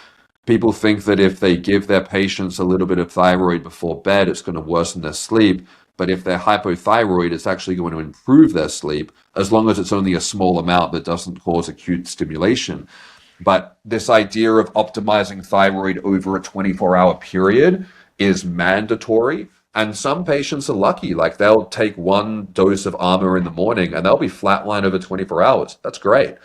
people think that if they give their patients a little bit of thyroid before bed, it's going to worsen their sleep. But if they're hypothyroid, it's actually going to improve their sleep as long as it's only a small amount that doesn't cause acute stimulation. But this idea of optimizing thyroid over a 24-hour period is mandatory. And some patients are lucky, like they'll take one dose of Armour in the morning and they'll be flatline over 24 hours. That's great.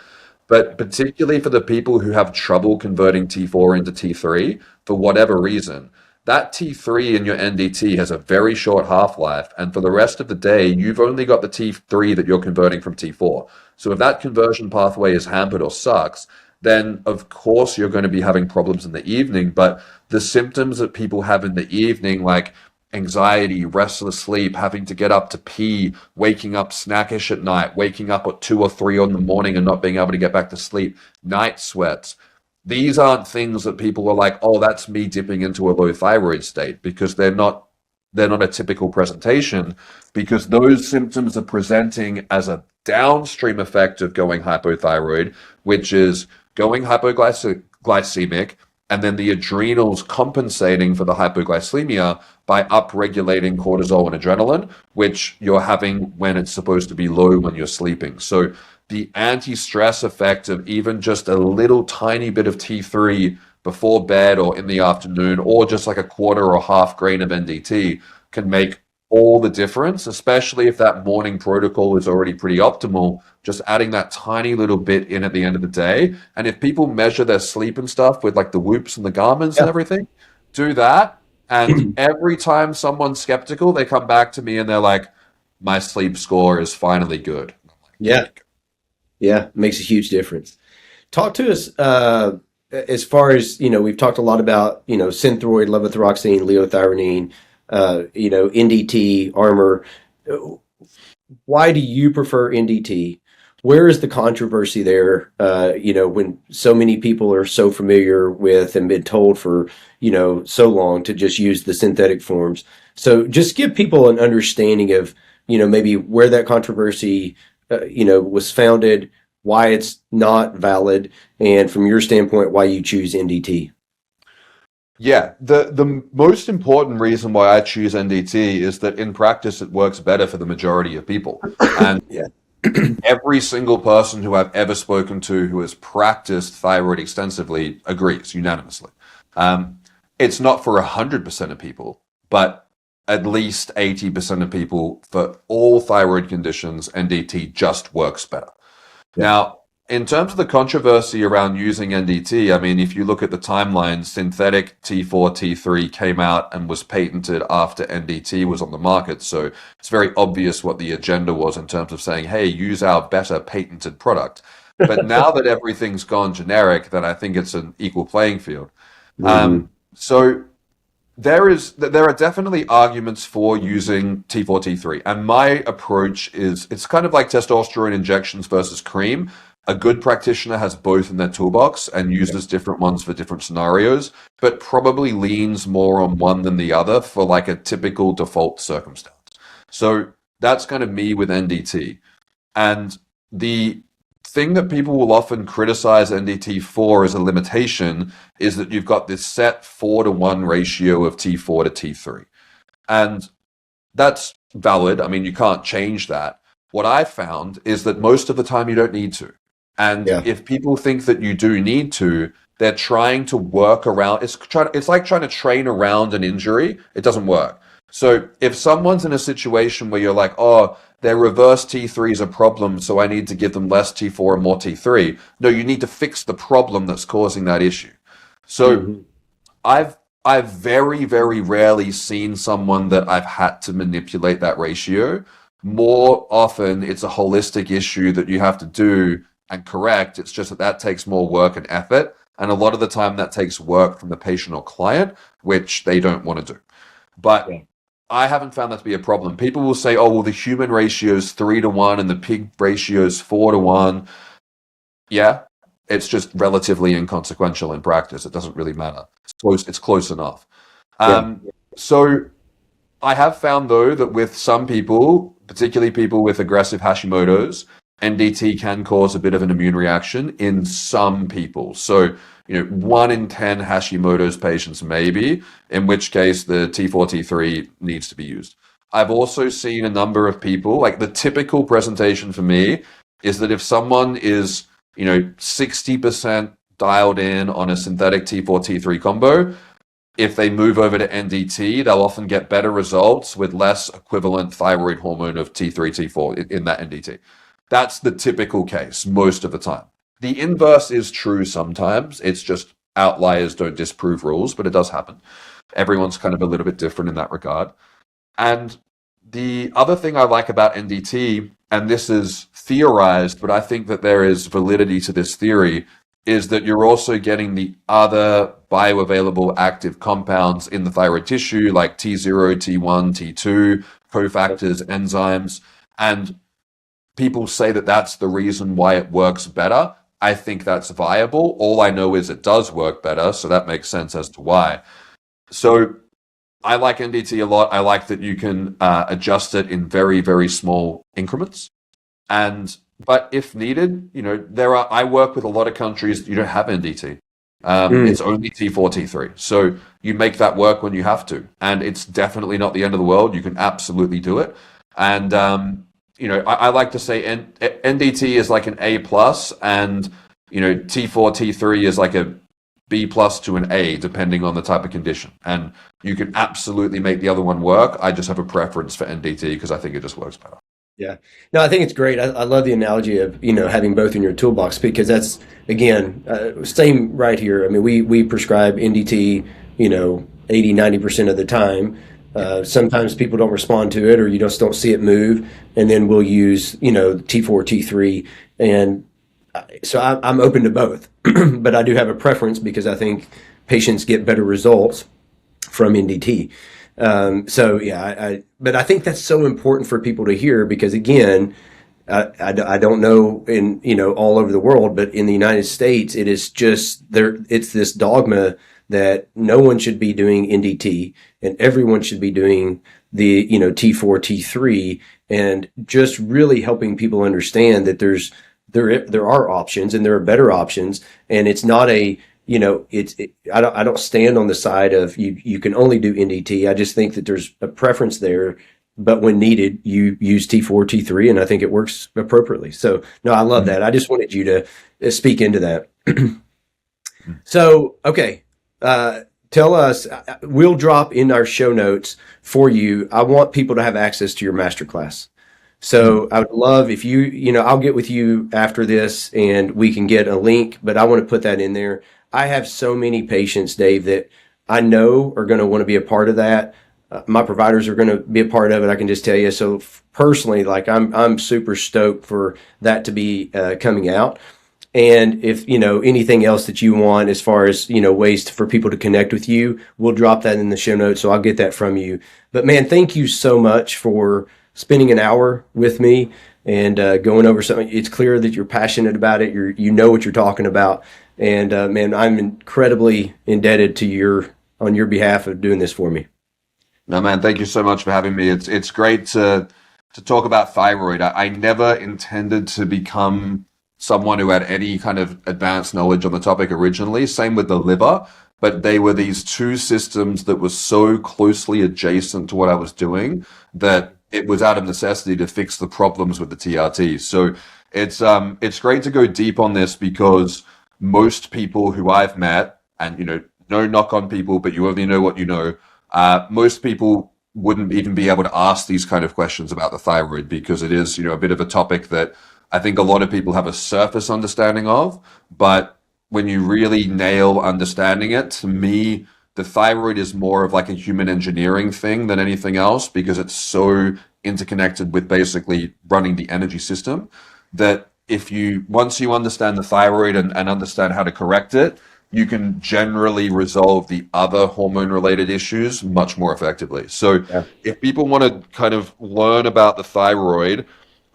But particularly for the people who have trouble converting T4 into T3, for whatever reason, that T3 in your NDT has a very short half-life. And for the rest of the day, you've only got the T3 that you're converting from T4. So if that conversion pathway is hampered or sucks, then of course you're going to be having problems in the evening. But the symptoms that people have in the evening, like anxiety, restless sleep, having to get up to pee, waking up snackish at night, waking up at 2 or 3 in the morning and not being able to get back to sleep, night sweats, these aren't things that people are like, oh, that's me dipping into a low thyroid state, because they're not a typical presentation, because those symptoms are presenting as a downstream effect of going hypothyroid, which is going hypoglycemic, and then the adrenals compensating for the hypoglycemia by upregulating cortisol and adrenaline, which you're having when it's supposed to be low when you're sleeping. So the anti-stress effect of even just a little tiny bit of T3 before bed or in the afternoon, or just like a quarter or half grain of NDT, can make all the difference, especially if that morning protocol is already pretty optimal. Just adding that tiny little bit in at the end of the day. And if people measure their sleep and stuff with like the Whoops and the Garmins and Yeah. everything, do that. And every time someone's skeptical, they come back to me and they're like, my sleep score is finally good. I'm like, there Yeah. you go. Yeah. Makes a huge difference. Talk to us as far as, we've talked a lot about, synthroid, levothyroxine, leothyronine, NDT, Armor. Why do you prefer NDT? Where is the controversy there? When so many people are so familiar with and been told for, so long to just use the synthetic forms. So just give people an understanding of, maybe where that controversy, was founded, why it's not valid, and from your standpoint, why you choose NDT. Yeah, the most important reason why I choose NDT is that in practice it works better for the majority of people. And Yeah. every single person who I've ever spoken to who has practiced thyroid extensively agrees unanimously. Um, it's not for 100% of people, but at least 80% of people for all thyroid conditions, NDT just works better. Yeah. Now, in terms of the controversy around using NDT, I mean, if you look at the timeline, synthetic T4, T3 came out and was patented after NDT was on the market. So it's very obvious what the agenda was in terms of saying, hey, use our better patented product. But now that everything's gone generic, then I think it's an equal playing field. Hmm. So there are definitely arguments for using T4, T3. And my approach is it's kind of like testosterone injections versus cream. A good practitioner has both in their toolbox and uses different ones for different scenarios, but probably leans more on one than the other for like a typical default circumstance. So that's kind of me with NDT. And the thing that people will often criticize NDT for as a limitation is that you've got this set 4-to-1 ratio of T4 to T3. And that's valid. I mean, you can't change that. What I found is that most of the time you don't need to. And Yeah. if people think that you do need to, they're trying to work around. It's like trying to train around an injury. It doesn't work. So if someone's in a situation where you're like, oh, their reverse T3 is a problem, so I need to give them less T4 and more T3. No, you need to fix the problem that's causing that issue. So Hmm. I've I've very, very rarely seen someone that I've had to manipulate that ratio. More often, it's a holistic issue that you have to do and correct. It's just that that takes more work and effort. And a lot of the time, that takes work from the patient or client, which they don't want to do. But Yeah. I haven't found that to be a problem. People will say, oh, well, the human ratio is 3-to-1 and the pig ratio is 4-to-1. Yeah, it's just relatively inconsequential in practice. It doesn't really matter. It's close enough. Yeah. So I have found though that with some people, particularly people with aggressive Hashimoto's, NDT can cause a bit of an immune reaction in some people. So, 1 in 10 Hashimoto's patients maybe, in which case the T4, T3 needs to be used. I've also seen a number of people, like the typical presentation for me is that if someone is, 60% dialed in on a synthetic T4, T3 combo, if they move over to NDT, they'll often get better results with less equivalent thyroid hormone of T3, T4 in that NDT. That's the typical case most of the time. The inverse is true sometimes. It's just outliers don't disprove rules, but it does happen. Everyone's kind of a little bit different in that regard. And the other thing I like about NDT, and this is theorized, but I think that there is validity to this theory, is that you're also getting the other bioavailable active compounds in the thyroid tissue, like T0, T1, T2, cofactors, enzymes. And people say that that's the reason why it works better. I think that's viable. All I know is it does work better, so that makes sense as to why. So I like NDT a lot. I like that you can adjust it in very, very small increments. And but if needed, I work with a lot of countries that you don't have NDT. Mm. It's only T4, T3. So you make that work when you have to. And it's definitely not the end of the world. You can absolutely do it. And I like to say NDT is like an A plus, and T4, T3 is like a B plus to an A, depending on the type of condition. And you can absolutely make the other one work. I just have a preference for NDT because I think it just works better. Yeah. No, I think it's great. I love the analogy of, having both in your toolbox because that's, again, same right here. I mean, we prescribe NDT, 80-90% of the time. Sometimes people don't respond to it or you just don't see it move. And then we'll use, T4, T3. And so I'm open to both, but I do have a preference because I think patients get better results from NDT. So yeah, but I think that's so important for people to hear because again, I don't know in, all over the world, but in the United States, it is just there. It's this dogma that no one should be doing NDT and everyone should be doing the, T4, T3 and just really helping people understand that there are options and there are better options. And it's not I don't stand on the side of you can only do NDT. I just think that there's a preference there, but when needed, you use T4, T3, and I think it works appropriately. So no, I love that. I just wanted you to speak into that. So, okay. Tell us, we'll drop in our show notes for you. I want people to have access to your masterclass. So I would love if I'll get with you after this and we can get a link, but I want to put that in there. I have so many patients, Dave, that I know are going to want to be a part of that. My providers are going to be a part of it. I can just tell you. So personally, like I'm super stoked for that to be coming out. And if, anything else that you want as far as, ways for people to connect with you, we'll drop that in the show notes. So I'll get that from you. But man, thank you so much for spending an hour with me and going over something. It's clear that you're passionate about it. You know what you're talking about. And man, I'm incredibly indebted to on your behalf of doing this for me. No, man, thank you so much for having me. It's great to talk about thyroid. I never intended to become someone who had any kind of advanced knowledge on the topic originally. Same with the liver, but they were these two systems that were so closely adjacent to what I was doing that it was out of necessity to fix the problems with the TRT. So it's great to go deep on this because most people who I've met, and no knock on people, but you only know what you know. Most people wouldn't even be able to ask these kind of questions about the thyroid because it is, a bit of a topic that I think a lot of people have a surface understanding of. But when you really nail understanding it, to me, the thyroid is more of like a human engineering thing than anything else because it's so interconnected with basically running the energy system that once you understand the thyroid and understand how to correct it, you can generally resolve the other hormone related issues much more effectively. So if people want to kind of learn about the thyroid,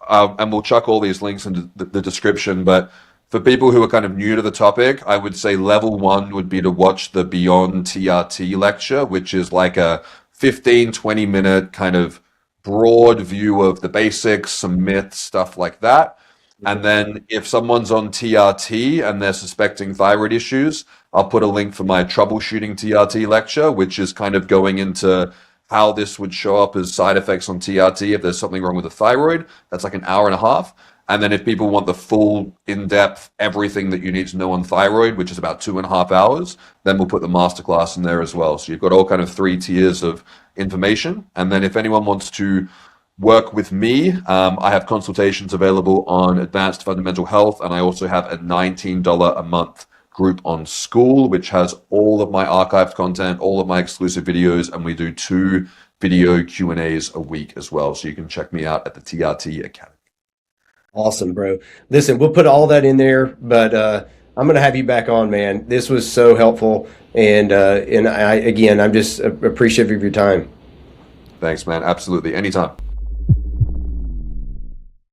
and we'll chuck all these links into the description, but for people who are kind of new to the topic, I would say level 1 would be to watch the Beyond TRT lecture, which is like a 15-20 minute kind of broad view of the basics, some myths, stuff like that. And then if someone's on TRT and they're suspecting thyroid issues, I'll put a link for my troubleshooting TRT lecture, which is kind of going into how this would show up as side effects on TRT if there's something wrong with the thyroid. That's like an hour and a half. And then if people want the full in-depth everything that you need to know on thyroid, which is about 2.5 hours, then we'll put the masterclass in there as well. So you've got all kind of 3 tiers of information. And then if anyone wants to work with me, I have consultations available on advanced fundamental health, and I also have a $19 a month group on school, which has all of my archived content, all of my exclusive videos, and we do 2 video Q&As a week as well. So you can check me out at the TRT Academy. Awesome, bro. Listen, we'll put all that in there, but I'm going to have you back on, man. This was so helpful, and I'm just appreciative of your time. Thanks, man. Absolutely. Anytime.